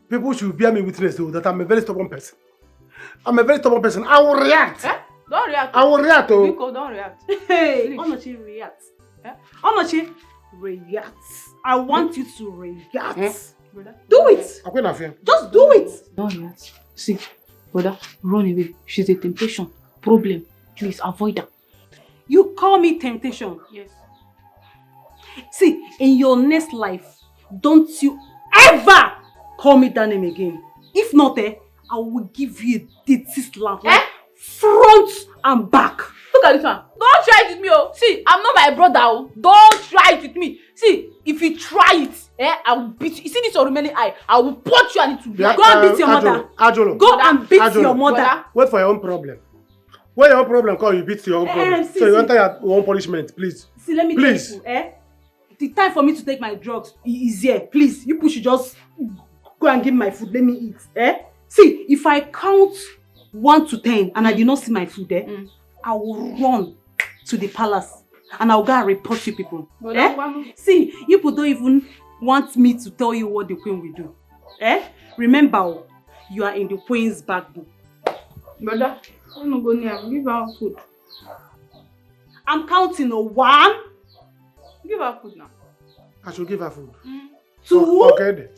Speaker 2: People should bear me witness though that I'm a very stubborn person. I will react.
Speaker 3: Eh? Don't react.
Speaker 2: I will react. Oh.
Speaker 3: Biko, don't react.
Speaker 15: Hey, Onochi, react. Eh? Onochi, react. I want you to react. Brother, do it. Just do it.
Speaker 3: Don't react. See, brother, run away. She's a temptation. Problem. Please avoid her.
Speaker 15: You call me temptation?
Speaker 3: Yes.
Speaker 15: See, in your next life, don't you ever call me that name again. If not, I will give you a dirty slap. Front and back.
Speaker 3: Look at this one. Don't try it with me, oh. See, I'm not my brother, oh. Don't try it with me. See, if you try it, I will beat you. You see this your remaining eye? I will punch you and it will be.
Speaker 15: Go and beat your mother.
Speaker 2: Ajolo.
Speaker 15: Go and beat your mother.
Speaker 2: Wait for your own problem. When your own problem comes, you beat your own problem. So you enter your own punishment, please.
Speaker 15: See, let me tell you, the time for me to take my drugs is here. Please, you should just go and give me my food. Let me eat. See, if I count 1 to 10 and I did not see my food I will run to the palace and I'll go and report you people. See, you people don't even want me to tell you what the queen will do. Remember, you are in the queen's backbone.
Speaker 3: Brother, I'm not going to give her food.
Speaker 15: I'm counting 1.
Speaker 3: Give her food now.
Speaker 2: I should give her food.
Speaker 15: 2.
Speaker 2: Okay then.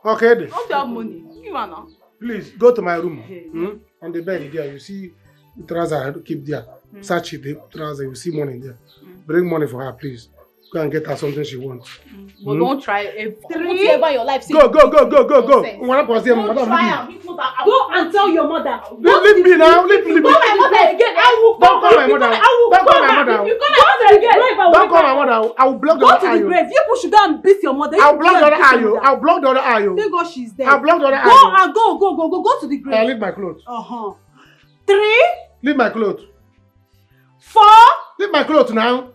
Speaker 2: Okay then.
Speaker 3: Don't you have money? Give her now.
Speaker 2: Please go to my room. On the bed there, you see the trouser I keep there. Search the trouser, you see money there. Bring money for her, please. Go and get her something she wants.
Speaker 3: But don't try whatever your life.
Speaker 2: Go. Don't try her.
Speaker 15: Go and tell your mother.
Speaker 2: Leave me now. Leave me.
Speaker 15: Call my mother again.
Speaker 2: Don't call my mother. Don't call my mother. Don't call my mother. I will block the other eye.
Speaker 15: Go to the grave. You should go and beat your mother.
Speaker 2: I'll block the other eye. I'll block the other eye.
Speaker 15: Thank God she's there.
Speaker 2: I'll block the other eye.
Speaker 15: Go to the grave.
Speaker 2: I'll leave my clothes.
Speaker 15: 3.
Speaker 2: Leave my clothes.
Speaker 15: 4.
Speaker 2: Leave my clothes now.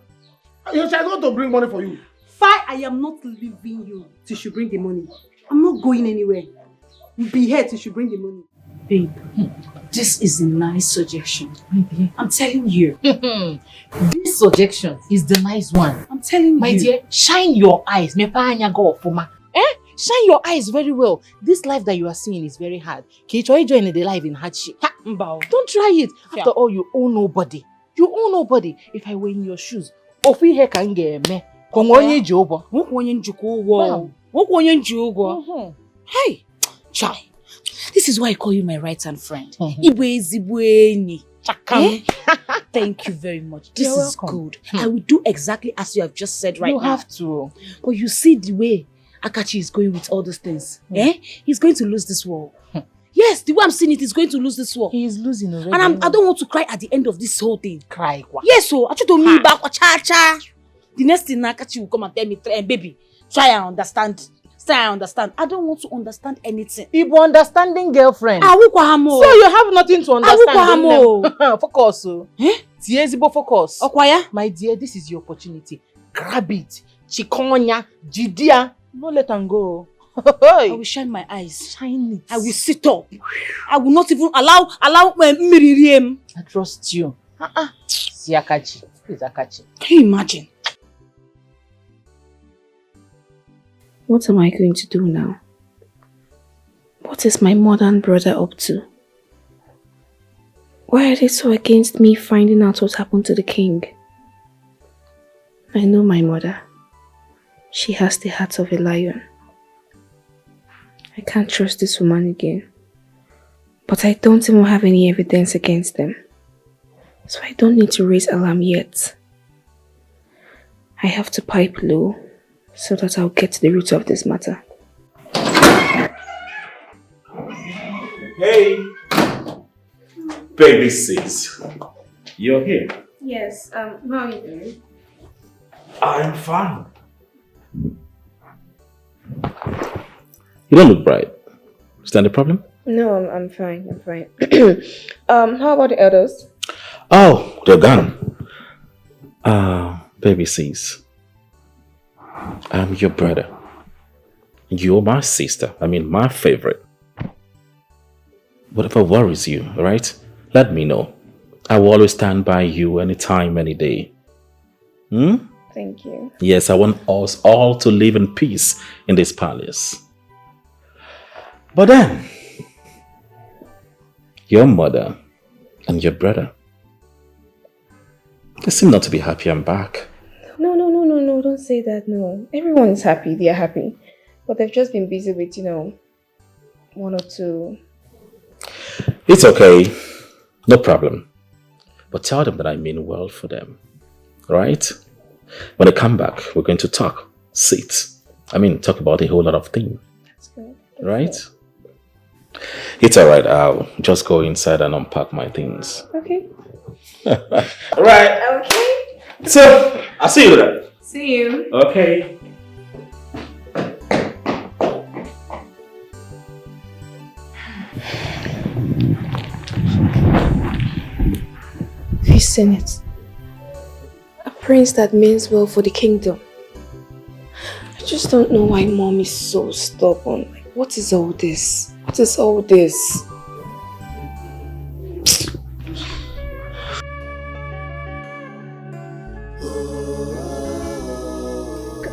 Speaker 2: You shall go to bring money for you.
Speaker 15: 5. I am not leaving you till you bring the money. I'm not going anywhere. You'll be here till you bring the money.
Speaker 18: Babe, this is a nice suggestion. I'm telling you.
Speaker 1: This suggestion is the nice one.
Speaker 18: I'm telling you.
Speaker 1: My dear, shine your eyes. Shine your eyes very well. This life that you are seeing is very hard. Can you try joining the life in hardship? Don't try it. After all, you owe nobody. If I were in your shoes, hey,
Speaker 18: Chai, this is why I call you my right-hand friend. Thank you very much. This is good. I will do exactly as you have just said right now.
Speaker 1: You have to.
Speaker 18: But you see the way Akachi is going with all those things. He's going to lose this war. Yes, the way I'm seeing it, he's going to lose this war.
Speaker 1: He is losing already.
Speaker 18: And I don't want to cry at the end of this whole thing.
Speaker 1: Cry?
Speaker 18: Yes, so I told me back or cha. The next thing Akachi will come and tell me, baby, try and understand. I understand. I don't want to understand anything.
Speaker 1: People understanding girlfriend. So you have nothing to understand. Focus. Focus. My dear, this is your opportunity. Grab it. Chikonya, Jidia. No let them go.
Speaker 18: I will shine my eyes.
Speaker 1: Shine it.
Speaker 18: I will sit up. I will not even allow Miririem.
Speaker 1: I trust you. See Akachi. Please Akachi.
Speaker 18: Can you imagine?
Speaker 10: What am I going to do now? What is my mother and brother up to? Why are they so against me finding out what happened to the king? I know my mother. She has the heart of a lion. I can't trust this woman again. But I don't even have any evidence against them. So I don't need to raise alarm yet. I have to pipe low so that I'll get to the root of this matter.
Speaker 14: Hey! Baby sis, you're here.
Speaker 10: Yes, how are you doing?
Speaker 14: I'm fine. You don't look bright. Is that the problem?
Speaker 10: No, I'm fine. I'm fine. How about the elders?
Speaker 14: Oh, they're gone. Baby sis, I'm your brother. You're my sister. I mean, my favorite. Whatever worries you, right? Let me know. I will always stand by you anytime, any day.
Speaker 10: Thank you.
Speaker 14: Yes, I want us all to live in peace in this palace. But then, your mother and your brother, they seem not to be happy I'm back.
Speaker 10: No, don't say that, no. Everyone is happy, they are happy. But they've just been busy with, one or two.
Speaker 14: It's okay. No problem. But tell them that I mean well for them. Right? When they come back, we're going to talk. Talk about a whole lot of things.
Speaker 10: That's good.
Speaker 14: Right? It's alright. I'll just go inside and unpack my things.
Speaker 10: Okay.
Speaker 14: Alright.
Speaker 10: Okay.
Speaker 14: So, I'll see you then.
Speaker 10: See you.
Speaker 14: Okay.
Speaker 10: You've seen it. A prince that means well for the kingdom. I just don't know why mom is so stubborn. Like, what is all this? What is all this?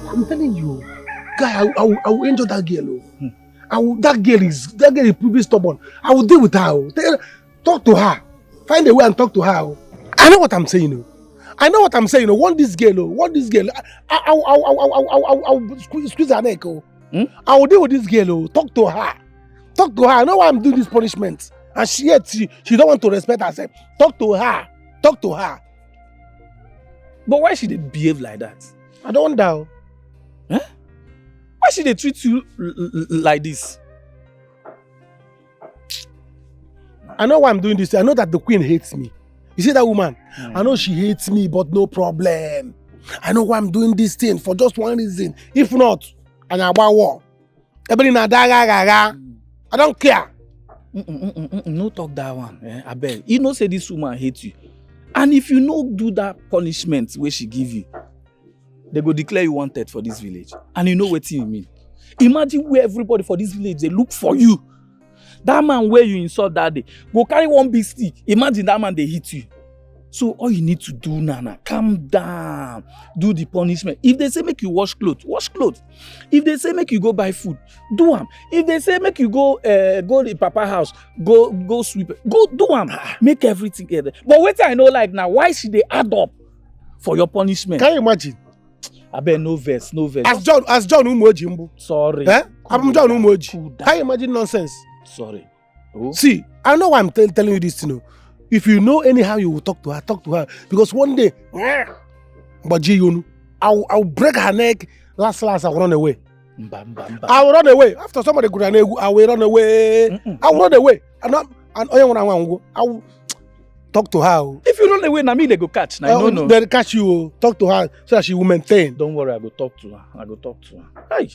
Speaker 2: I'm telling you, guy, I will enjoy that girl. That girl is pretty stubborn. I will deal with her. Talk to her. Find a way and talk to her. I know what I'm saying. Want this girl. I'll squeeze her neck. I will deal with this girl. Talk to her. I know why I'm doing this punishment. And she don't want to respect herself. Talk to her.
Speaker 5: But why should they behave like that?
Speaker 2: I don't know.
Speaker 5: Huh? Why should they treat you like this?
Speaker 2: I know why I'm doing this. I know that the queen hates me. You see that woman? I know she hates me, but no problem. I know why I'm doing this thing for just one reason. If not, I'm about war. I don't care.
Speaker 5: No talk that one. I beg. You know say this woman hates you. And if you no do that punishment where she give you, they go declare you wanted for this village. And you know what you mean. Imagine where everybody for this village, they look for you. That man where you insult that day, go carry one big stick. Imagine that man, they hit you. So all you need to do, Nana, calm down. Do the punishment. If they say make you wash clothes, wash clothes. If they say make you go buy food, do them. If they say make you go to Papa house, go sweep, go do them. Make everything together. But wait till I know like now, why should they add up for your punishment?
Speaker 2: Can you imagine?
Speaker 5: I bet no verse.
Speaker 2: As John Umoji Mbu.
Speaker 5: Sorry.
Speaker 2: I'm John Umoji. Can you imagine nonsense?
Speaker 5: Sorry. Oh.
Speaker 2: See, I know why I'm telling you this, If you know anyhow you will talk to her. Because one day, I'll break her neck. Last, I'll run away. I will run away. After somebody could run away, I will run away. I will run away. And I will talk to her.
Speaker 5: If you run away, now me they go catch. No.
Speaker 2: They'll catch you. Talk to her so that she will maintain.
Speaker 5: Don't worry, I go talk to her. Hey.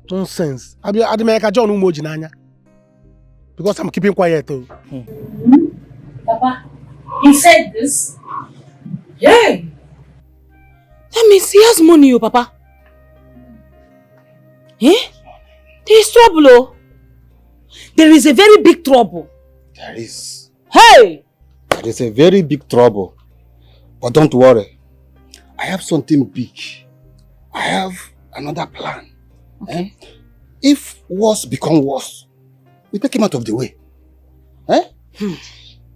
Speaker 2: Nonsense. I be make a John Umoji Nanya. Because I'm keeping quiet too.
Speaker 15: Papa, he said this?
Speaker 18: Yeah. That means he has money, Papa. Eh? There is trouble, oh. There is a very big trouble.
Speaker 19: There is.
Speaker 18: Hey!
Speaker 19: There is a very big trouble. But don't worry. I have something big. I have another plan. Okay. If worse become worse, we take him out of the way. Eh?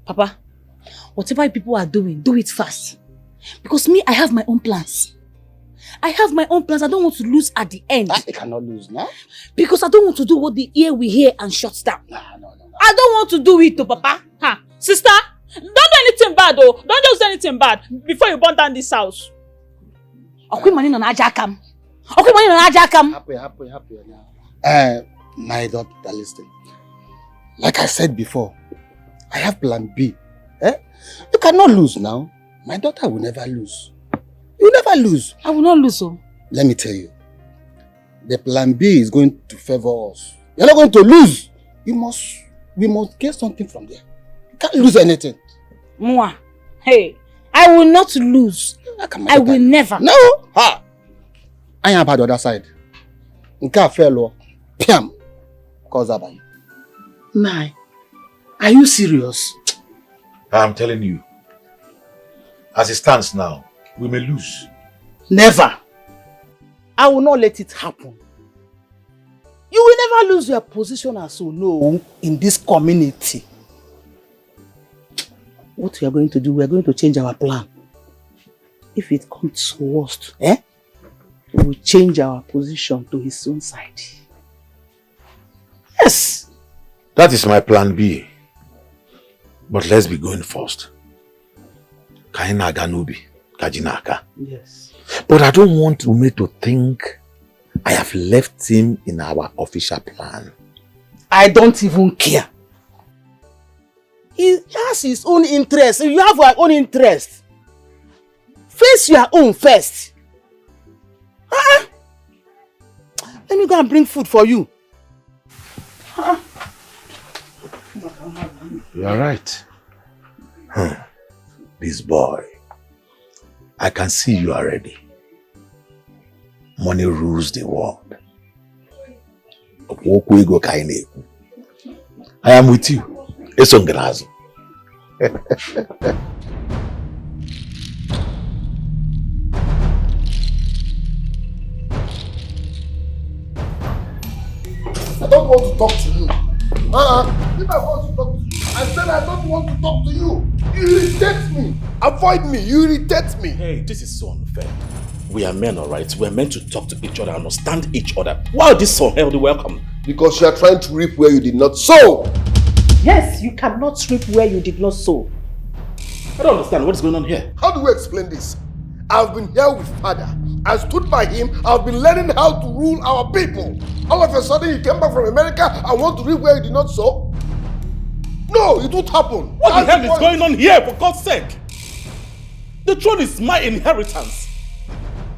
Speaker 18: Papa, whatever people are doing, do it fast. Because me, I have my own plans. I don't want to lose at the end.
Speaker 19: I cannot lose now.
Speaker 18: Because I don't want to do what the ear we hear and shuts down.
Speaker 19: No.
Speaker 18: I don't want to do it, Papa.
Speaker 17: Huh. Sister, don't do anything bad, though. Don't just do anything bad before you burn down this house.
Speaker 18: Happy.
Speaker 19: My daughter, listen. Like I said before, I have plan B. You cannot lose now. My daughter will never lose. You will never lose.
Speaker 18: I will not lose. Oh.
Speaker 19: Let me tell you. The plan B is going to favor us. You're not going to lose. we must get something from there. You can't lose anything.
Speaker 18: Mwah. Hey, I will not lose. I will never.
Speaker 19: No! Ha! I am by the other side. Nka fellow. Piam. Cause that by.
Speaker 5: Nai, are you serious?
Speaker 16: I'm telling you. As it stands now, we may lose.
Speaker 5: Never. I will not let it happen. You will never lose your position as you know in this community. What we are going to do, we are going to change our plan. If it comes to worst, we will change our position to his own side. Yes.
Speaker 16: That is my plan B. But let's be going first. Kaina Ganubi, Kajinaka.
Speaker 5: Yes.
Speaker 16: But I don't want Ume to think I have left him in our official plan.
Speaker 5: I don't even care. He has his own interest. You have your own interest. Face your own first. Let me go and bring food for you.
Speaker 16: You are right. This boy, I can see you are ready. Money rules the world. I am with you. Esongrazo.
Speaker 12: I don't want to talk to you. If I want to talk to you, I said I don't want to talk to you. You irritate me. Avoid me. You irritate me.
Speaker 14: Hey, this is so unfair. We are men, alright? We are meant to talk to each other, understand each other. Why is this so unhealthy? Welcome.
Speaker 12: Because you are trying to reap where you did not sow.
Speaker 8: Yes, you cannot reap where you did not sow.
Speaker 14: I don't understand what is going on here.
Speaker 12: How do we explain this? I've been here with father. I stood by him. I've been learning how to rule our people. All of a sudden you came back from America and want to reap where you did not sow? No, it won't happen.
Speaker 14: What the hell is going on here, for God's sake? The throne is my inheritance.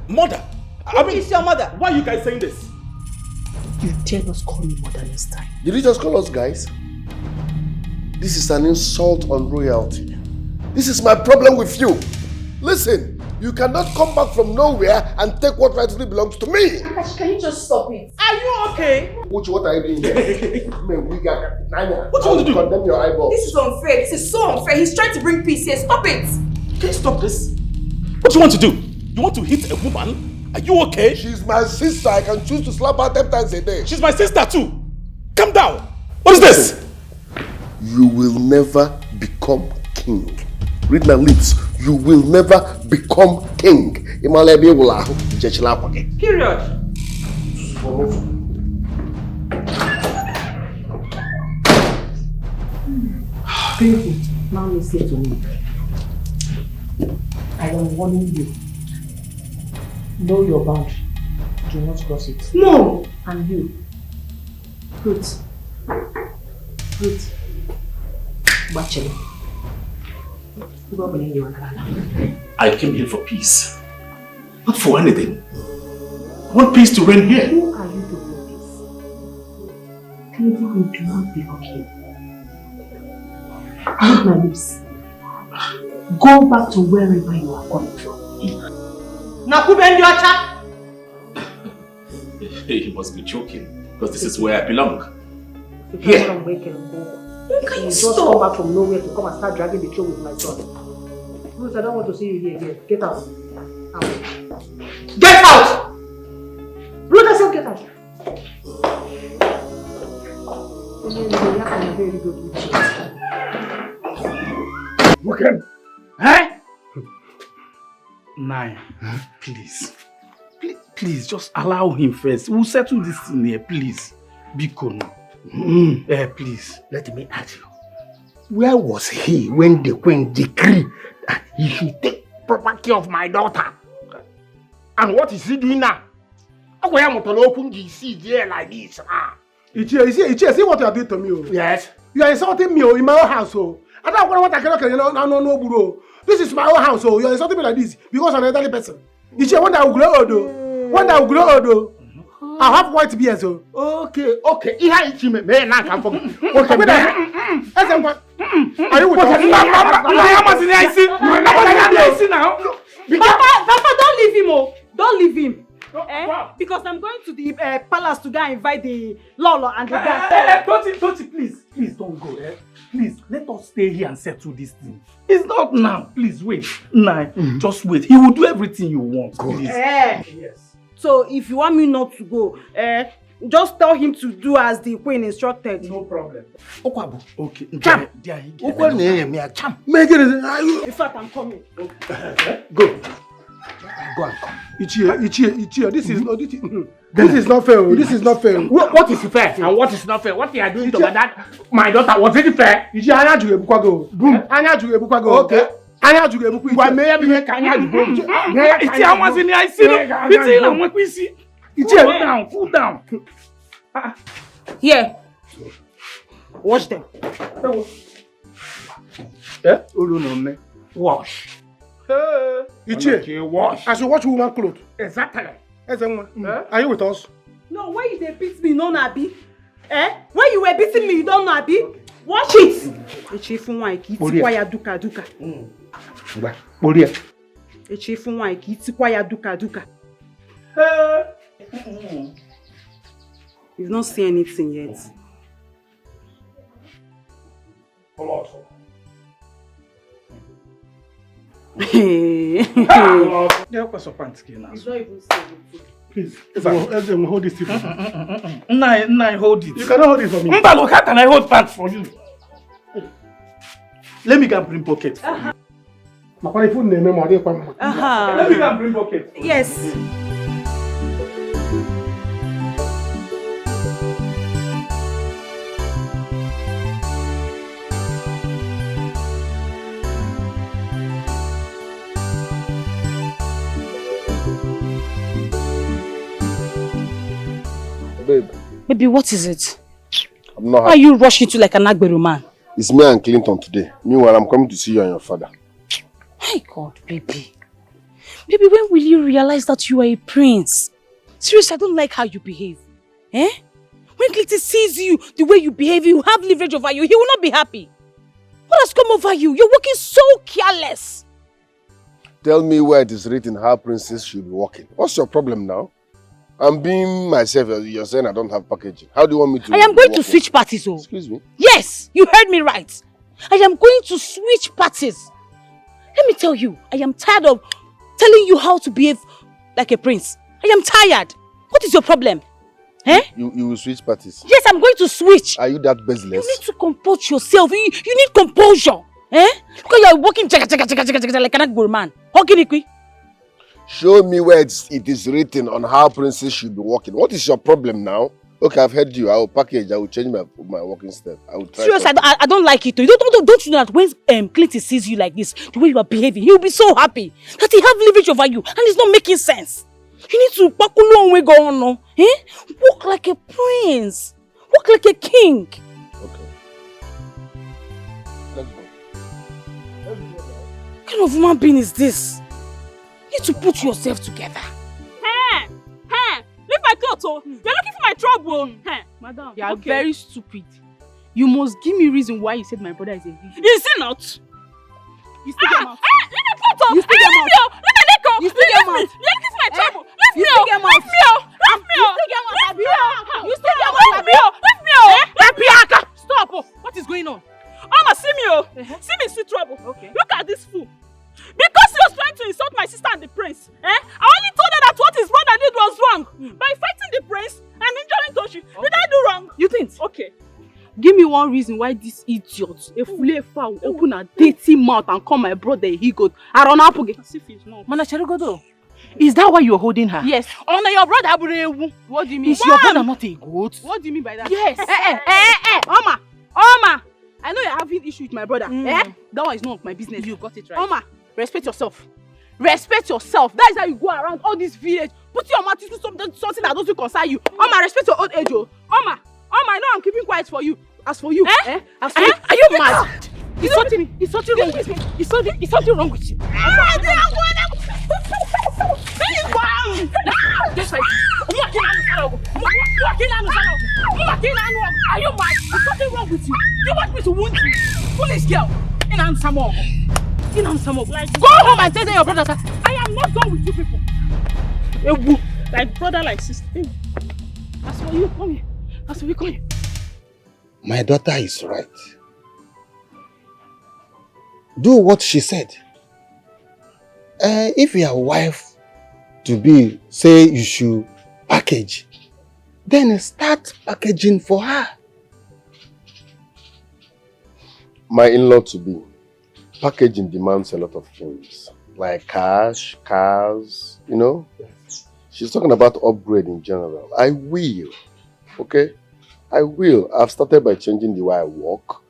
Speaker 14: Mother.
Speaker 8: Who is your mother?
Speaker 14: Why are you guys saying this?
Speaker 8: You dare not call me mother next time.
Speaker 12: Did you just call us guys? This is an insult on royalty. This is my problem with you. Listen, you cannot come back from nowhere and take what rightfully belongs to me.
Speaker 8: Akash, can you just stop it? Are you okay?
Speaker 12: What are you doing here?
Speaker 8: What do
Speaker 12: you want to do? Condemn your eyeball.
Speaker 10: This is unfair. This is so unfair. He's trying to bring peace here. Stop it.
Speaker 14: Can you stop this? What do you want to do? You want to hit a woman? Are you okay?
Speaker 12: She's my sister. I can choose to slap her 10 times a day.
Speaker 14: She's my sister too. Calm down. What is this?
Speaker 12: You will never become king. Read my lips. You will never become king.
Speaker 8: Period. Baby, now listen to me. I am warning you. Know your boundary. Do not cross it.
Speaker 10: No!
Speaker 8: And you. Ruth. Bachelor.
Speaker 14: I came here for peace. Not for anything. I want peace to reign here.
Speaker 8: Who are you to bring peace? Clearly you do not belong here. Read my lips. Go back to wherever you are coming from.
Speaker 14: He must be joking, because this is where I belong.
Speaker 8: Here. Can you just come back from nowhere to come and start dragging the throne with my son? Ruth, I don't want to see you here. Get out. Get out! Ruth, I said get out.
Speaker 5: Okay. Huh? Nine. Please, just allow him first. We'll settle this in here, please. Be cool now. Please.
Speaker 2: Let me ask you. Where was he when the queen decreed that he should take property of my daughter? And what is he doing now? How come I'm not open the seed here like this?
Speaker 20: Ichie, see what you are doing to me.
Speaker 2: Yes.
Speaker 20: You are insulting me in my own house. I don't know what I cannot no bro. This is my own house. You are insulting me like this because I'm an elderly person. Ichie, one day I will grow old. One day I will grow old. I have white beard, so.
Speaker 2: Okay. Ihe ichi me na ka for. Okay. Are you with us?
Speaker 15: Papa, don't leave him, oh. Don't leave him. Because I'm going to the palace to go and invite the Lolo and the guy.
Speaker 5: Toti, please don't go. Please, let us stay here and settle this thing. It's not now. Please wait. Nah, just wait. He will do everything you want. Please.
Speaker 15: Yes. So if you want me not to go, just tell him to do as the queen instructed.
Speaker 5: No problem.
Speaker 2: Okwabu.
Speaker 5: Okay.
Speaker 2: Cham.
Speaker 15: In fact, I'm coming.
Speaker 2: Go and come. Ichie. This is not fair. This is not fair.
Speaker 20: What is fair and what is not fair? What you are doing to my daughter, was it fair?
Speaker 2: Ichie, anya ju ebukwago. Boom. Anya ju ebukwago. Okay. Anya ju ebukwa.
Speaker 20: Wa me ya bi ka anya ju boom.
Speaker 5: Ichie amasi ni I see no. Ichie na mo kwisi. Ichie, cool down.
Speaker 15: Here. Wash them.
Speaker 2: Olu no me.
Speaker 20: Wash.
Speaker 2: Ichie,
Speaker 20: wash.
Speaker 2: I should watch woman clothes.
Speaker 20: Exactly.
Speaker 2: Are you with us?
Speaker 15: No, why you dey beat me, no Nabi? When you were beating me, you don't know Abi? Watch it. Echi fun wa ki ti kwa ya duka.
Speaker 2: Ngba, borie.
Speaker 15: Echi fun wa ki ti kwa ya duka. You've not seen anything yet.
Speaker 5: It's not
Speaker 15: even saying.
Speaker 2: Please, hold this thing.
Speaker 5: Nine, hold it.
Speaker 2: You cannot hold it for me.
Speaker 5: Mbalo, how can I hold pants for you? Let me go and bring bucket for you.
Speaker 2: Let me go
Speaker 5: and bring bucket.
Speaker 15: Yes.
Speaker 12: Babe.
Speaker 18: Baby, what is it?
Speaker 12: I'm not
Speaker 18: Why are
Speaker 12: happy.
Speaker 18: you rushing to like an Agberu man?
Speaker 12: It's me and Clinton today. Meanwhile, I'm coming to see you and your father.
Speaker 18: My God, baby. Baby, when will you realize that you are a prince? Seriously, I don't like how you behave. When Clinton sees you, the way you behave, you have leverage over you, he will not be happy. What has come over you? You're walking so careless.
Speaker 12: Tell me where it is written how princes should be walking. What's your problem now? I'm being myself. You're saying I don't have packaging. How do you want me to?
Speaker 18: I am going to switch parties, oh.
Speaker 12: Excuse me?
Speaker 18: Yes, you heard me right. I am going to switch parties. Let me tell you, I am tired of telling you how to behave like a prince. I am tired. What is your problem?
Speaker 12: You will switch parties?
Speaker 18: Yes, I'm going to switch.
Speaker 12: Are you that baseless?
Speaker 18: You need to compose yourself. You need composure. Look at you walking like an Agberu man.
Speaker 12: Show me where it is written on how princes should be walking. What is your problem now? Okay, I've heard you. I will package. I will change my walking step. I will try.
Speaker 18: Seriously, I don't like it. Don't you know that when Clinton sees you like this, the way you are behaving, he will be so happy that he have leverage over you, and it's not making sense. You need to walk like a prince. Walk like a king.
Speaker 12: Okay. Let's go.
Speaker 18: What kind of human being is this? You need to put yourself together.
Speaker 17: Leave my clothes, oh. You're looking for my trouble.
Speaker 3: Madam, you are very stupid. You must give me reason why you said my brother is a vision.
Speaker 17: Is he not?
Speaker 3: You still get mouth.
Speaker 17: Leave my clothes, oh.
Speaker 3: You still get mouth.
Speaker 17: Let me let go.
Speaker 3: You still get mouth.
Speaker 17: You're looking for my trouble. Leave me,
Speaker 3: You still get mouth.
Speaker 17: Leave me,
Speaker 3: You still get mouth.
Speaker 17: Leave me, Stop, oh. What is going on? Mama, see me, oh. See me in sweet trouble. Okay. Look at this fool. Because he was trying to insult my sister and the prince, I only told her that what his brother did was wrong. By fighting the prince and injuring Toshi. Did I do wrong?
Speaker 3: You think?
Speaker 17: Okay.
Speaker 3: Give me one reason why this idiot, a fool will open a dirty mouth and call my brother a he-goat. I run up again.
Speaker 1: Is that why you're holding her?
Speaker 3: Yes.
Speaker 1: Honor your brother.
Speaker 3: What do you mean?
Speaker 1: Is your brother not a goat?
Speaker 3: What do you mean by that?
Speaker 1: Yes.
Speaker 3: Oma, I know you're having issue with my brother. That one is none of my business.
Speaker 1: You got it right.
Speaker 3: Oma, respect yourself. Respect yourself. That is how you go around all this village. Put your mouth into something that doesn't concern you. Oma, respect your old age, oh. Oma, I know I'm keeping quiet for you. As for you, As for you,
Speaker 1: are you mad?
Speaker 3: Is something wrong with me? Is something wrong with you?
Speaker 17: Just like this. Are you mad? There's something wrong with you. You want me to wound you? Foolish girl. In answer more. Like, go home and tell your brother that I am not done with you people. Like brother, like sister. As for you, come here. As for you, come here.
Speaker 19: My daughter is right. Do what she said. If your wife to be say you should package, then start packaging for her.
Speaker 12: My in-law to be, packaging demands a lot of things, like cash, cars, you know. She's talking about upgrade in general. I will, okay? I will. I've started by changing the way I work,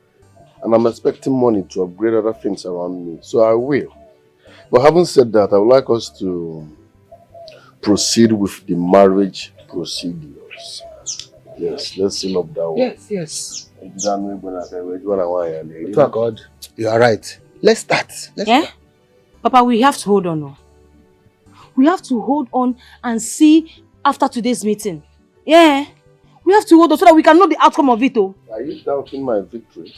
Speaker 12: and I'm expecting money to upgrade other things around me, so I will. But having said that, I would like us to proceed with the marriage procedures. Yes, let's seal up that one.
Speaker 19: Yes.
Speaker 12: God.
Speaker 19: You are right. Let's start. Let's start.
Speaker 18: Papa, we have to hold on. No? We have to hold on and see after today's meeting. Yeah. We have to hold on so that we can know the outcome of it. Oh.
Speaker 12: Are you doubting my victory?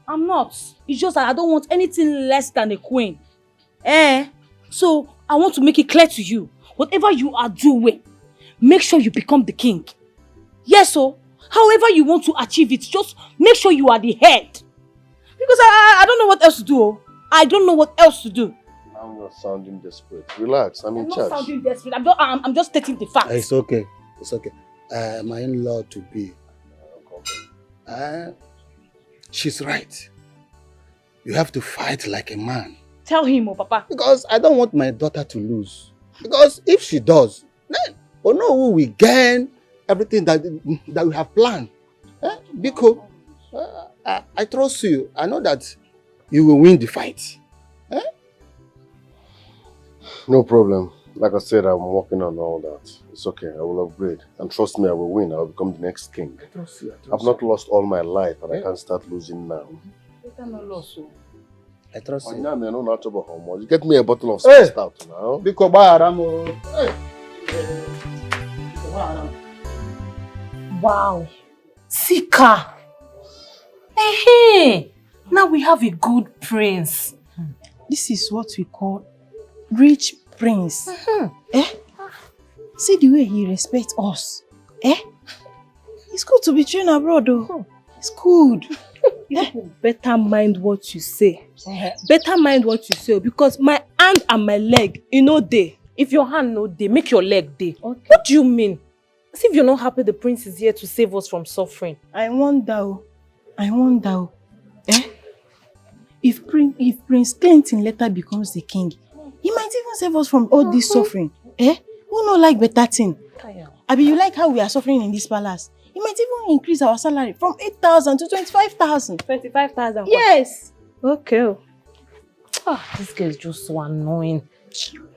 Speaker 18: I'm not. It's just that I don't want anything less than a queen. So I want to make it clear to you. Whatever you are doing, make sure you become the king. Yes, so however you want to achieve it, just make sure you are the head. Because I don't know what else to do. I don't know what else to do.
Speaker 12: Now you're sounding desperate. Relax, I'm in charge.
Speaker 18: I'm not sounding desperate. I'm just stating the facts.
Speaker 19: It's okay. It's okay. My in-law to be. She's right. You have to fight like a man.
Speaker 18: Tell him, Papa.
Speaker 19: Because I don't want my daughter to lose. Because if she does, then we know who we gain everything that we have planned. Because I trust you. I know that you will win the fight.
Speaker 12: No problem. Like I said, I'm working on all that. It's okay. I will upgrade. And trust me, I will win. I will become the next king.
Speaker 19: I trust you.
Speaker 12: I've not lost all my life, and I can't start losing now.
Speaker 19: I trust you.
Speaker 12: You get me a bottle of stout now.
Speaker 18: Wow. Sika. Hey. Now we have a good prince.
Speaker 15: This is what we call rich prince. See the way he respects us. It's good to be trained abroad though. It's good.
Speaker 1: You better mind what you say. Better mind what you say, because my hand and my leg, dey. If your hand no dey, make your leg dey. Okay. What do you mean? As if you're not happy the prince is here to save us from suffering.
Speaker 15: I wonder. If Prince Clinton later becomes the king, he might even save us from all this suffering. Who no like better thing? Abi, you like how we are suffering in this palace? He might even increase our salary from 8,000 to 25,000.
Speaker 1: 25,000?
Speaker 15: Yes.
Speaker 1: Okay. This girl is just so annoying.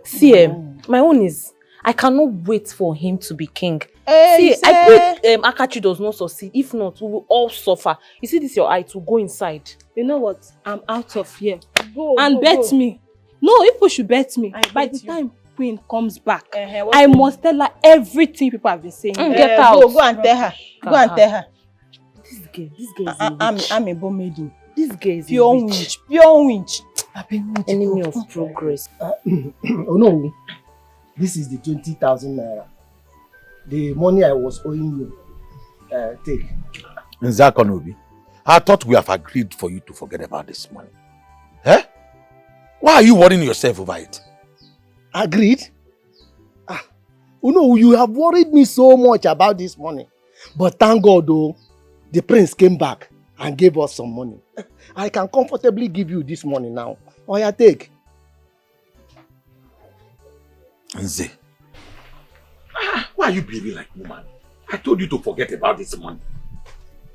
Speaker 1: See, my own is, I cannot wait for him to be king. See, I pray Akachi does not succeed. If not, we will all suffer. You see this your eye to go inside.
Speaker 15: You know what? I'm out of here. Bet me. No, people should bet me. By the time Queen comes back, I must tell her everything people have been saying.
Speaker 1: Get out.
Speaker 15: Go and tell her. Go and tell her.
Speaker 1: This girl is
Speaker 15: I'm a bomb maiden.
Speaker 1: This girl is
Speaker 15: pure winch.
Speaker 1: Enemy of progress.
Speaker 13: Oh no, this is the 20,000 naira. The money I was owing you. Take.
Speaker 16: Nzakonobi, I thought we have agreed for you to forget about this money. Why are you worrying yourself over it?
Speaker 13: Agreed? You have worried me so much about this money. But thank God though, the prince came back and gave us some money. I can comfortably give you this money now. Oya, take.
Speaker 16: Nze, why are you behaving like woman? I told you to forget about this money.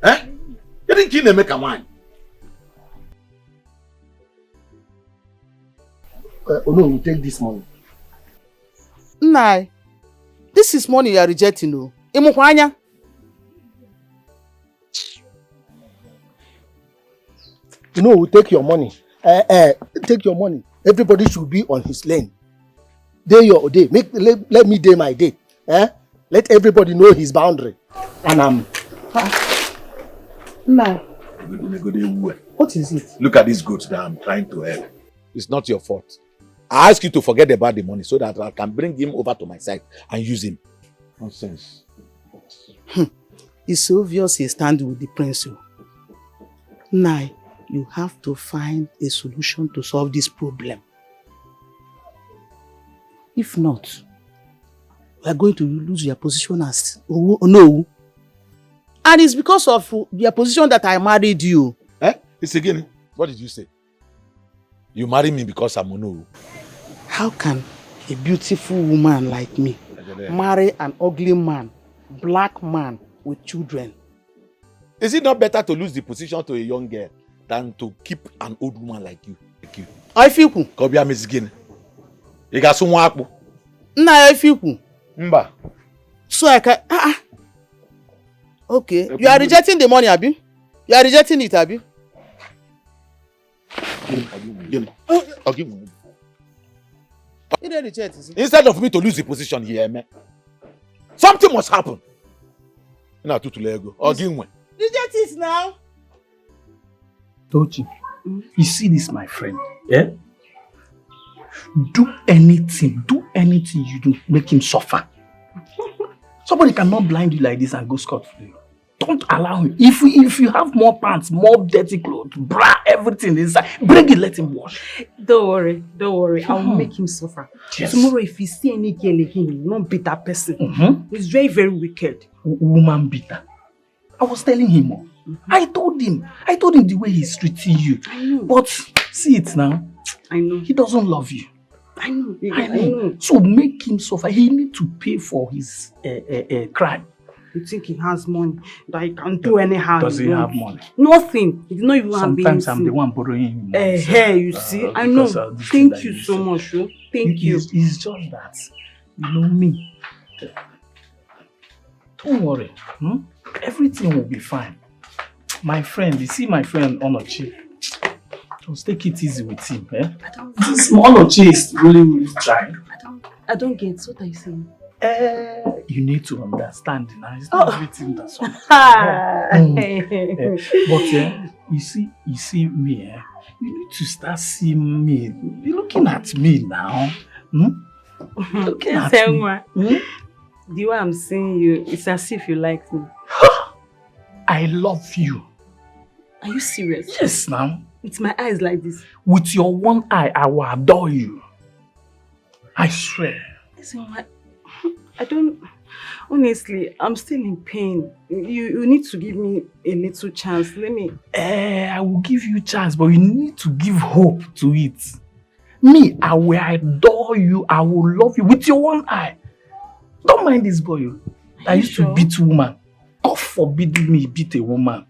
Speaker 16: You didn't kill them, make a man.
Speaker 13: You take this money.
Speaker 21: Nah, this is money you are rejecting. No,
Speaker 13: take your money. Take your money. Everybody should be on his lane. Day your day. Let me day my day. Let everybody know his boundary. And I'm...
Speaker 8: No.
Speaker 13: What is it?
Speaker 16: Look at this goat that I'm trying to help. It's not your fault. I ask you to forget about the money so that I can bring him over to my side and use him. Nonsense.
Speaker 21: It's obvious he stands with the prince. Now, you have to find a solution to solve this problem. If not, we are going to lose your position as... Oh, no. And it's because of your position that I married you.
Speaker 16: It's again. What did you say? You marry me because I'm no.
Speaker 21: How can a beautiful woman like me marry an ugly man, black man with children?
Speaker 16: Is it not better to lose the position to a young girl than to keep an old woman like you?
Speaker 21: I feel cool.
Speaker 16: Kobia Miss You got some work.
Speaker 21: I feel cool.
Speaker 16: Mba.
Speaker 21: So I can... Okay. You are rejecting the money, Abi? You are rejecting it, Abi?
Speaker 16: Instead of me to lose the position here, man, something must happen. Now to Lego.
Speaker 21: Reject it now.
Speaker 5: Tochi, you see this, my friend? Yeah? Do anything you do, make him suffer. Somebody cannot blind you like this and go scot-free. Don't allow him. If you have more pants, more dirty clothes, bra, everything inside, bring it, let him wash.
Speaker 15: Don't worry. I'll make him suffer.
Speaker 5: Yes.
Speaker 15: Tomorrow, if you see any girl again, you won't beat that person. He's very, very wicked.
Speaker 5: Woman beater. I was telling him. I told him the way he's treating you.
Speaker 15: I know.
Speaker 5: But see it now.
Speaker 15: I know.
Speaker 5: He doesn't love you.
Speaker 15: I know.
Speaker 5: I know. So make him suffer. He needs to pay for his crime.
Speaker 15: You think he has money that he can do anyhow?
Speaker 5: Does he have money?
Speaker 15: Nothing. He did not even have anything.
Speaker 5: Sometimes I'm the one borrowing him.
Speaker 15: Hey, you see? I know. Thank you so much. Thank you.
Speaker 5: It's just that. You know me. Don't worry. Everything will be fine. My friend, you see my friend Onochi. Just take it easy with him. This Onochi is really trying.
Speaker 15: I don't get what are you saying?
Speaker 5: You need to understand now. It's not everything that's on. But you see me. You need to start seeing me. You're looking at me now. Looking at me.
Speaker 15: The way I'm seeing you, it's as if you like me.
Speaker 5: I love you.
Speaker 15: Are you serious?
Speaker 5: Yes, now.
Speaker 15: With my eyes like this.
Speaker 5: With your one eye, I will adore you. I swear.
Speaker 15: I don't... Honestly, I'm still in pain. You need to give me a little chance. Let me...
Speaker 5: I will give you a chance, but you need to give hope to it. Me, I will adore you. I will love you with your one eye. Don't mind this boy. I used to beat woman. God forbid me beat a woman.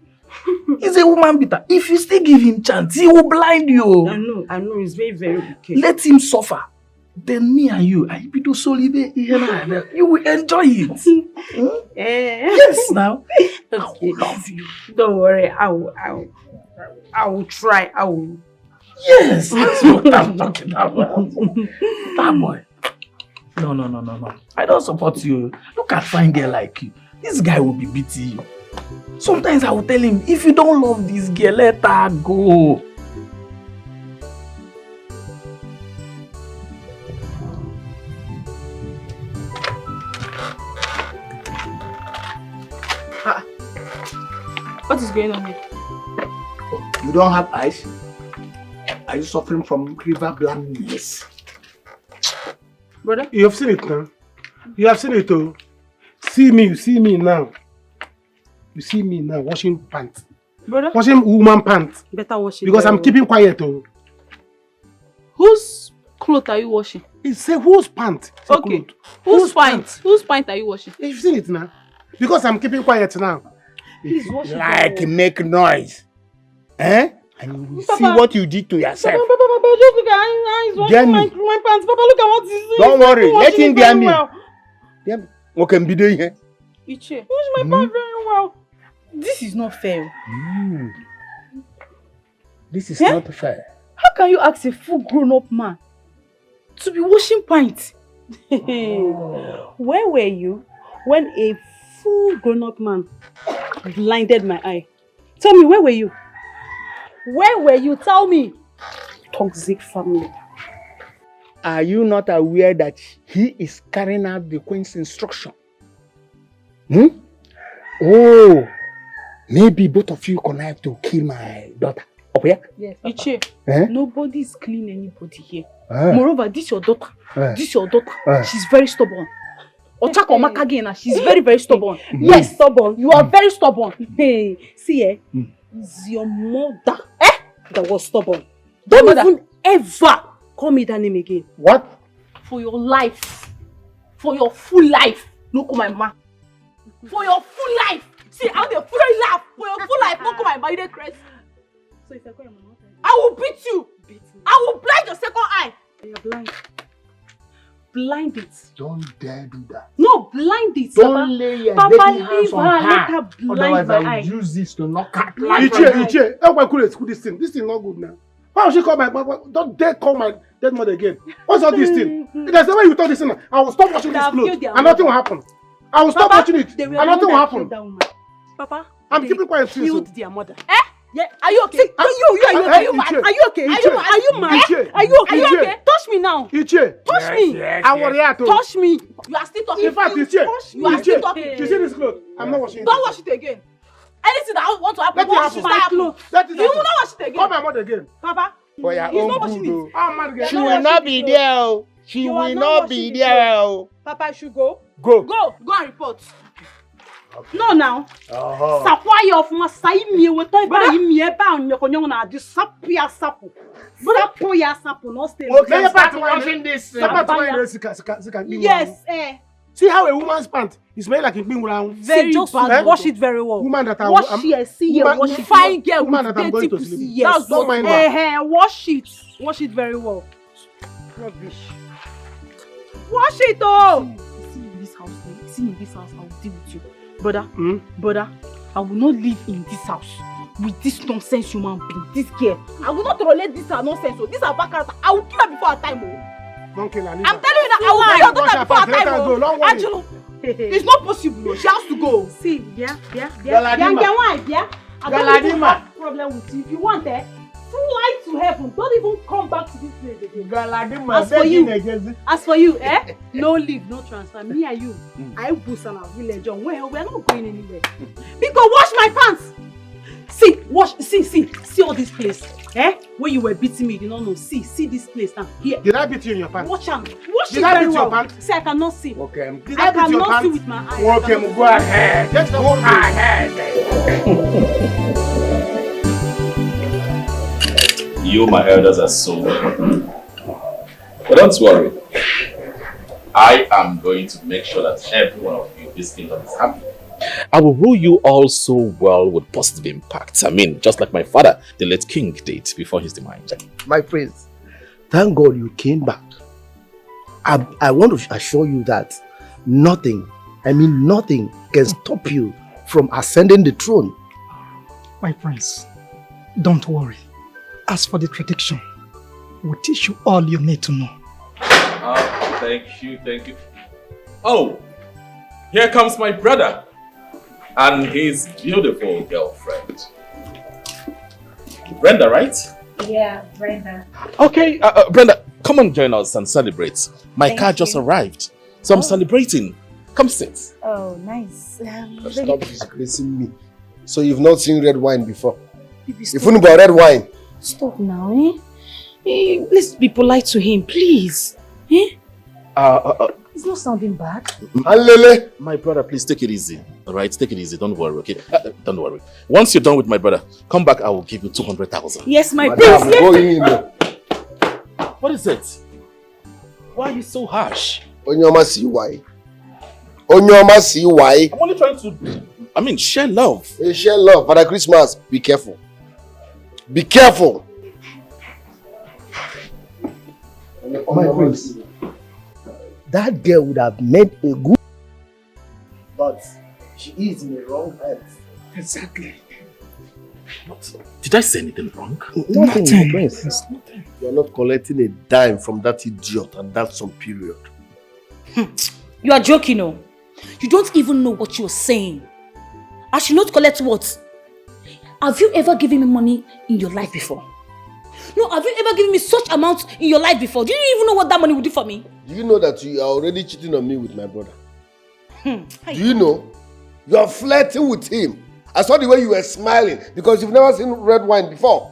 Speaker 5: He's a woman beater. If you still give him chance, he will blind you.
Speaker 15: I know. He's very, very wicked.
Speaker 5: Let him suffer. Then me and you, you will enjoy it. Yes, now. I will love you.
Speaker 15: Don't worry. I will try. I will.
Speaker 5: Yes, that's what I'm talking about. That boy. No. I don't support you. Look at fine girl like you. This guy will be beating you. Sometimes I will tell him, if you don't love this girl, let her go.
Speaker 15: What is going on here?
Speaker 13: You don't have eyes? Are you suffering from river blindness?
Speaker 15: Brother?
Speaker 2: You have seen it now. You have seen it too. See me now. You see me now washing pants.
Speaker 15: Brother?
Speaker 2: Washing woman pants.
Speaker 15: Better wash it.
Speaker 2: Because I'm keeping quiet too.
Speaker 15: Whose clothes are you washing?
Speaker 2: It's a whose pant?
Speaker 15: Okay. Whose pant? Whose pant are you washing?
Speaker 2: You've seen it now. Because I'm keeping quiet now.
Speaker 15: Please wash it.
Speaker 13: Like make noise. And you see what you did to yourself.
Speaker 15: Papa, just look at he's washing my pants. Papa, look at what he's doing.
Speaker 13: Don't worry, let him be me. What can be doing here?
Speaker 15: Iche, wash my pants very well. This is not fair.
Speaker 13: This is not fair.
Speaker 15: How can you ask a full grown-up man to be washing pants? Where were you when a full grown-up man blinded my eye? Tell me, where were you? Where were you? Tell me. Toxic family.
Speaker 13: Are you not aware that he is carrying out the queen's instruction? Oh, maybe both of you connive to kill my daughter. Okay?
Speaker 15: Yes, Iche,
Speaker 13: Eh?
Speaker 15: nobody is killing anybody here.
Speaker 13: Ah.
Speaker 15: Moreover, this your daughter.
Speaker 13: Ah.
Speaker 15: This your daughter.
Speaker 13: Ah.
Speaker 15: She's very stubborn. Ochaka Omaka again, she's very, very stubborn.
Speaker 13: Yes,
Speaker 15: stubborn. You are very stubborn. Hey, see, it's your mother that was stubborn. Don't even ever call me that name again.
Speaker 13: What?
Speaker 15: For your life. For your full life. No call my ma. For your full life. See, I'm the full life. For your full life, no call my ma. You dey crazy. So if I call your mama, I will beat you. I will blind your second eye. You're blind. Blind it.
Speaker 13: Don't dare do that.
Speaker 15: No, blind it.
Speaker 13: Don't lay your
Speaker 15: Papa,
Speaker 13: dirty
Speaker 15: leave
Speaker 13: hands
Speaker 15: her.
Speaker 13: on
Speaker 15: Let
Speaker 13: her.
Speaker 15: her blind
Speaker 13: Otherwise,
Speaker 15: my
Speaker 13: I
Speaker 15: eye.
Speaker 13: will use this to knock her.
Speaker 2: Iche, help my cool this thing. This thing not good now. Why would she call my mother? Don't dare call my dead mother again. What's all this thing? There's the way you talk this thing. I will stop watching this clothes and nothing will happen. I will stop watching it and nothing will happen.
Speaker 15: Papa,
Speaker 2: I'm keeping quiet.
Speaker 15: Killed their mother. Yeah, are you okay? Are you mad? Are you okay? Are you mad? Are you okay? Touch me now.
Speaker 2: Iche.
Speaker 15: Touch me.
Speaker 2: I worry at all.
Speaker 15: Touch me. You are still talking.
Speaker 2: In fact, Iche.
Speaker 15: You are still talking.
Speaker 2: You see this clothes? I'm not washing it.
Speaker 15: Don't wash it again. Anything that want to happen,
Speaker 2: Let it
Speaker 15: wash
Speaker 2: happen.
Speaker 15: my clothes.
Speaker 2: Let it
Speaker 15: You will
Speaker 2: happen.
Speaker 15: not wash it again.
Speaker 2: Call my mother again.
Speaker 15: Papa,
Speaker 13: For your
Speaker 15: he's
Speaker 13: own
Speaker 15: not washing
Speaker 13: good,
Speaker 15: it.
Speaker 2: I'm mad again.
Speaker 13: She will not be there. Oh. She
Speaker 15: You are
Speaker 13: will
Speaker 15: not
Speaker 13: not be
Speaker 15: washing the
Speaker 13: there. Oh.
Speaker 15: Papa, I should go.
Speaker 13: Go.
Speaker 15: Go and report. No, now.
Speaker 13: Uh-huh.
Speaker 15: Sakwaya of my side me with time by me about your na di sapia sapo. Sapoya sapo no stay.
Speaker 2: Okay, you start washing this.
Speaker 15: Yes,
Speaker 2: See how a woman's pant is made like a being round.
Speaker 15: Very bad. Wash it very well.
Speaker 2: Woman that
Speaker 15: wash here, see here, wash it. Fine girl,
Speaker 2: woman that I'm going to sleep.
Speaker 15: Yes,
Speaker 2: don't mind her.
Speaker 15: Wash it very well. Rubbish. Wash it, oh. See in this house, I will deal with you, brother. Brother, I will not live in this house with this nonsense human being, this girl. I will not tolerate this nonsense. So this are bad character. I will kill her before her time. I'm telling you that I will kill her before her time. Angelo, it's not possible. She has to go. See, yeah.
Speaker 13: Galadima.
Speaker 15: I don't have problem with you. If you want fly to heaven. Don't even come back to this place again. As for you, no leave, no transfer. Me and you, I boost on our village. Well, we're not going anywhere. Because wash my pants. See all this place. Where you were beating me, you don't know. See this place now. Here.
Speaker 2: Did I beat you in your pants?
Speaker 15: Wash them.
Speaker 2: Did I beat your pants?
Speaker 15: See, I cannot see.
Speaker 2: Okay.
Speaker 15: Did I beat your pants? I cannot see with my eyes.
Speaker 2: Okay, go ahead. Let's go ahead.
Speaker 11: You, my elders, are so welcome. But don't worry. I am going to make sure that every one of you this kingdom is happy. I will rule you all so well with positive impact. I mean, just like my father, the late king, did before his demise.
Speaker 13: My friends, thank God you came back. I want to assure you that nothing can stop you from ascending the throne.
Speaker 7: My friends, don't worry. As for the prediction, we'll teach you all you need to know.
Speaker 11: Thank you. Oh, here comes my brother and his beautiful girlfriend. Brenda, right?
Speaker 6: Yeah, Brenda.
Speaker 11: Okay, Brenda, come and join us and celebrate. My car just arrived, so I'm celebrating. Come sit.
Speaker 6: Oh, nice.
Speaker 12: Stop disgracing me. So you've not seen red wine before?
Speaker 18: If
Speaker 12: only about red wine.
Speaker 18: Stop now, let's be polite to him, please. It's not sounding bad.
Speaker 12: Alele.
Speaker 11: My brother, please take it easy. Alright, take it easy. Don't worry, okay? Don't worry. Once you're done with my brother, come back, I will give you 200,000.
Speaker 18: Yes, my prince.
Speaker 12: Yes.
Speaker 11: What is it? Why are you so harsh?
Speaker 12: Onyoma, see why? Onyoma, see why?
Speaker 11: I'm only trying to, share love.
Speaker 12: Hey, share love. Father Christmas, be careful. Be careful.
Speaker 13: My prince, that girl would have made a good, but she is in the wrong hands.
Speaker 7: Exactly.
Speaker 11: Did I say anything wrong?
Speaker 13: Nothing, my prince.
Speaker 12: You're not collecting a dime from that idiot and that's some period.
Speaker 18: You are joking, no? You don't even know what you're saying. I should not collect what? Have you ever given me money in your life before? No, have you ever given me such amount in your life before? Do you even know what that money would do for me?
Speaker 12: Do you know that you are already cheating on me with my brother? Do you know? You are flirting with him. I saw the way you were smiling because you've never seen red wine before.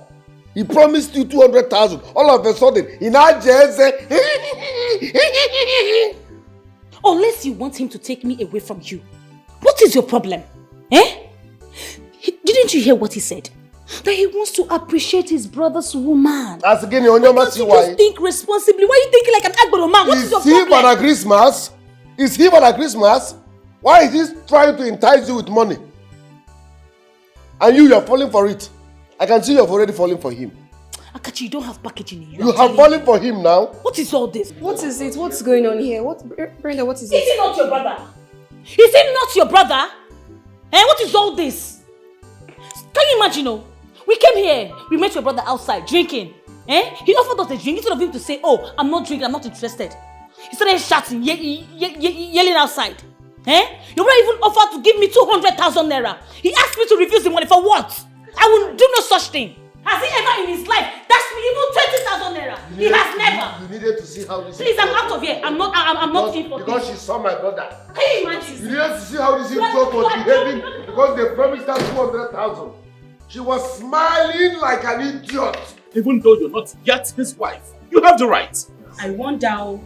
Speaker 12: He promised you 200,000. All of a sudden, he now just said,
Speaker 18: unless you want him to take me away from you. What is your problem? Didn't you hear what he said? That he wants to appreciate his brother's woman.
Speaker 12: That's again, you
Speaker 18: just think responsibly. Why are you thinking like an Agbero man? What is your problem?
Speaker 12: Is he Father Christmas? Is he Father Christmas? Why is he trying to entice you with money? And you are falling for it. I can see you have already fallen for him.
Speaker 18: Akachi, you don't have packaging in
Speaker 12: you. You have fallen for him now.
Speaker 18: What is all this?
Speaker 10: What is it? What's going on here? Brenda, what is it?
Speaker 18: Is he not your brother? Is he not your brother? What is all this? Can you imagine, we came here, we met your brother outside drinking. He offered us a drink instead of him to say, oh, I'm not drinking, I'm not interested. He started shouting, yelling outside. Your brother even offered to give me 200,000 naira. He asked me to refuse the money for what? I will do no such thing. Has he ever in his life dashed me even 20,000 naira? He has never.
Speaker 12: You needed to see how this.
Speaker 18: Please, I'm out of here. I'm not in for this.
Speaker 12: Because she saw my brother.
Speaker 18: Can you imagine?
Speaker 12: You needed to see how this idiot was behaving because they promised her 200,000. She was smiling like an idiot.
Speaker 5: Even though you're not yet his wife, you have the right.
Speaker 15: I wonder.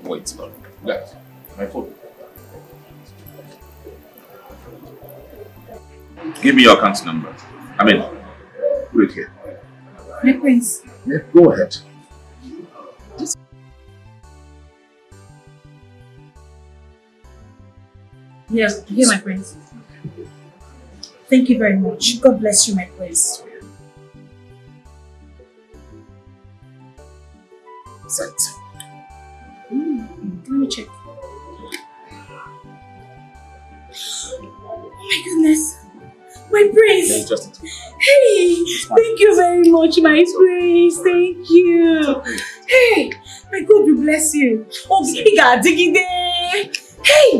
Speaker 11: Wait, left. My phone. Give me your account number. I mean, put it here.
Speaker 15: My prince.
Speaker 11: Yeah, go ahead.
Speaker 15: Yes, here, my prince. Thank you very much. God bless you, my prince.
Speaker 11: Set.
Speaker 15: Let me check. Oh my goodness. My prince! Hey! Thank you very much, my prince! Thank you! Hey! My God will bless you! Oh, Dikeh! Hey!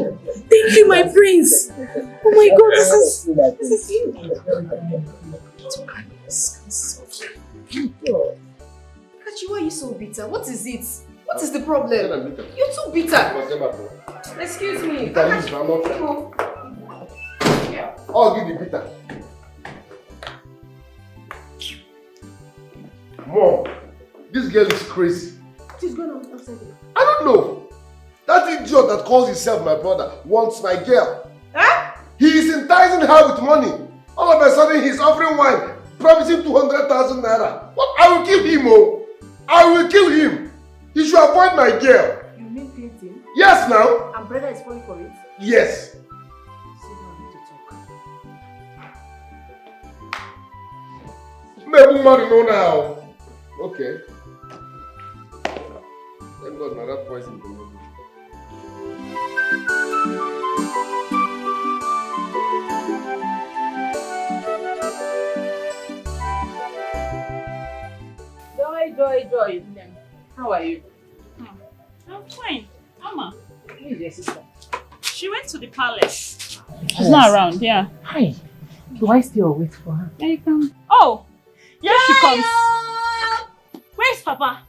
Speaker 15: Thank you, my prince! Oh my God, this is you!
Speaker 10: Kachi, why are you so bitter? What is it? What is the problem? You're too bitter! Excuse me.
Speaker 12: Oh, give the bitter. Mom, this girl is crazy.
Speaker 10: What is going on outside here?
Speaker 12: I don't know. That idiot that calls himself my brother wants my girl.
Speaker 10: Huh?
Speaker 12: He is enticing her with money. All of a sudden he's offering wine, promising 200,000 naira. What? I will kill him, oh. I will kill him. He should avoid my girl.
Speaker 10: You mean paint him?
Speaker 12: Yes, now.
Speaker 10: And brother is falling for it?
Speaker 12: Yes. Maybe money no now. Okay. Thank God, my that poison.
Speaker 3: Joy. How are you?
Speaker 17: I'm fine. Mama.
Speaker 3: Where is your sister?
Speaker 17: She went to the palace. She's not around, yeah.
Speaker 3: Hi. Do I still wait for her?
Speaker 17: There you come. Oh! Here she comes. Where's Papa?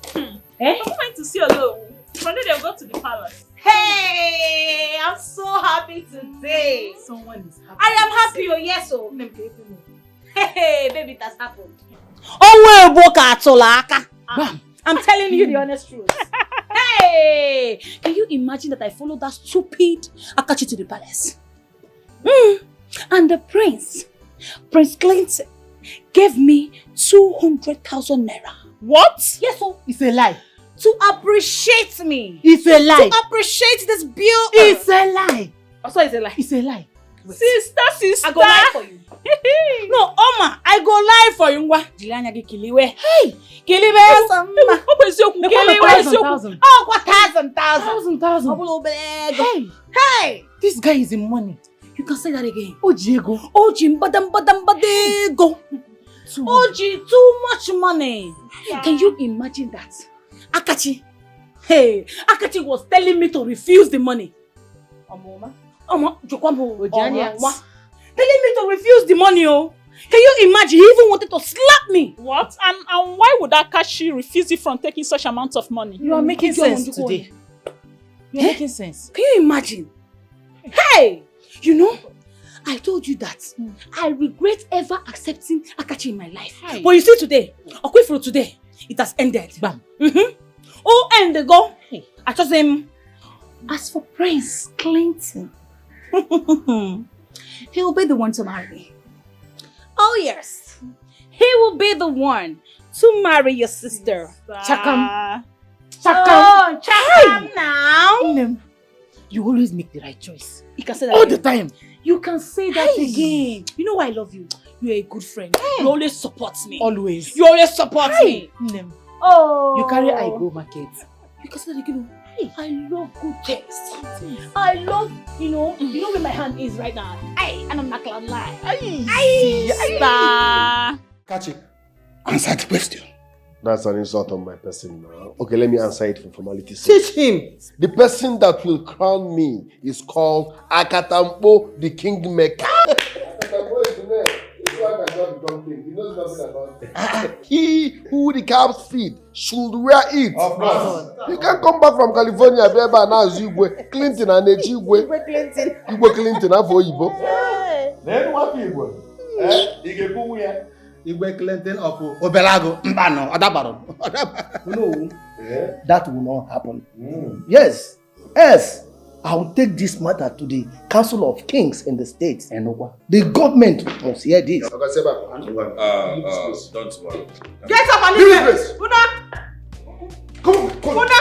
Speaker 17: Papa went to see alone. From there they'll go to the palace.
Speaker 8: Hey! I'm so happy today.
Speaker 3: Someone is happy.
Speaker 8: I am happy, oh yes, oh. Hey, baby, it has happened. I'm telling you the honest truth. Hey! Can you imagine that I followed that stupid Akachi to the palace? And the Prince Clinton, gave me 200,000 naira.
Speaker 1: What?
Speaker 8: Yes, sir.
Speaker 1: It's a lie.
Speaker 8: To appreciate me.
Speaker 1: It's a lie.
Speaker 8: To appreciate this beauty.
Speaker 1: It's a lie.
Speaker 8: Also, it's a lie.
Speaker 1: It's a lie.
Speaker 17: Wait. Sister.
Speaker 8: I go lie for you. No, Oma, I go lie for you. Hey, Kiliwe, oh, what thousand. Hey,
Speaker 1: this guy is in money.
Speaker 8: You can say that again.
Speaker 1: Ojiego.
Speaker 8: Oji, badego. Oji, too much money. Yeah. Can you imagine that? Akachi,
Speaker 15: Hey, Akachi was telling me to refuse the money. Telling me to refuse the money, oh. Can you imagine? He even wanted to slap me.
Speaker 17: What? And why would Akachi refuse you from taking such amounts of money?
Speaker 15: You are making sense today.
Speaker 18: You're making sense.
Speaker 15: Can you imagine? Hey! You know, I told you that I regret ever accepting Akachi in my life. Hey. But you see today, Okwifro today, it has ended. Bam. Oh, and they go. Hey. I told him, as for Prince Clinton, he will be the one to marry me. Oh yes, he will be the one to marry your sister. Chakam.
Speaker 18: Oh, Chakam now.
Speaker 15: You always make the right choice. You can say that
Speaker 18: all
Speaker 15: again.
Speaker 18: the time.
Speaker 15: You can say that again. You know why I love you? You're a good friend. You always support me.
Speaker 18: Always.
Speaker 15: You always support me.
Speaker 18: Oh.
Speaker 15: You carry I go market. You can say that again. I love good taste. I love, you know where my hand is right now. And I'm not gonna lie.
Speaker 12: Catch it. Answer the question. That's an insult on my person now. Okay, let me answer it for formality's sake.
Speaker 13: Teach him.
Speaker 12: The person that will crown me is called Akatampo, the Kingmaker. Akatampo is the name. It's why I cannot become king. He knows nothing about it. He who the cows feed should wear it. Of course. You can come back from California, baby, and now Igwe Clinton and Igwe
Speaker 8: Clinton.
Speaker 12: Igwe Clinton, have Oyibo.
Speaker 20: Then what people? Igwe Clinton of Obelago.
Speaker 13: Mbano, Adabaro. No, that will not happen. Yes, I will take this matter to the Council of Kings in the state. The government must hear this.
Speaker 11: Don't worry.
Speaker 8: Get up and leave this.
Speaker 12: Come on.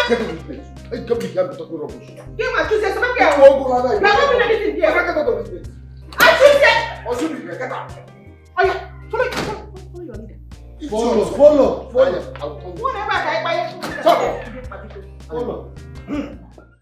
Speaker 12: Get on this place. Hey, come here, I'm talking rubbish.
Speaker 8: Give my two cents. I'm here.
Speaker 12: You won't go like that.
Speaker 8: You're not doing anything here.
Speaker 12: Get out of this place.
Speaker 8: I should say.
Speaker 12: Or should we get out?
Speaker 8: Oh yeah. Follow your leader.
Speaker 12: Follow.
Speaker 8: Whatever I buy.
Speaker 12: Follow.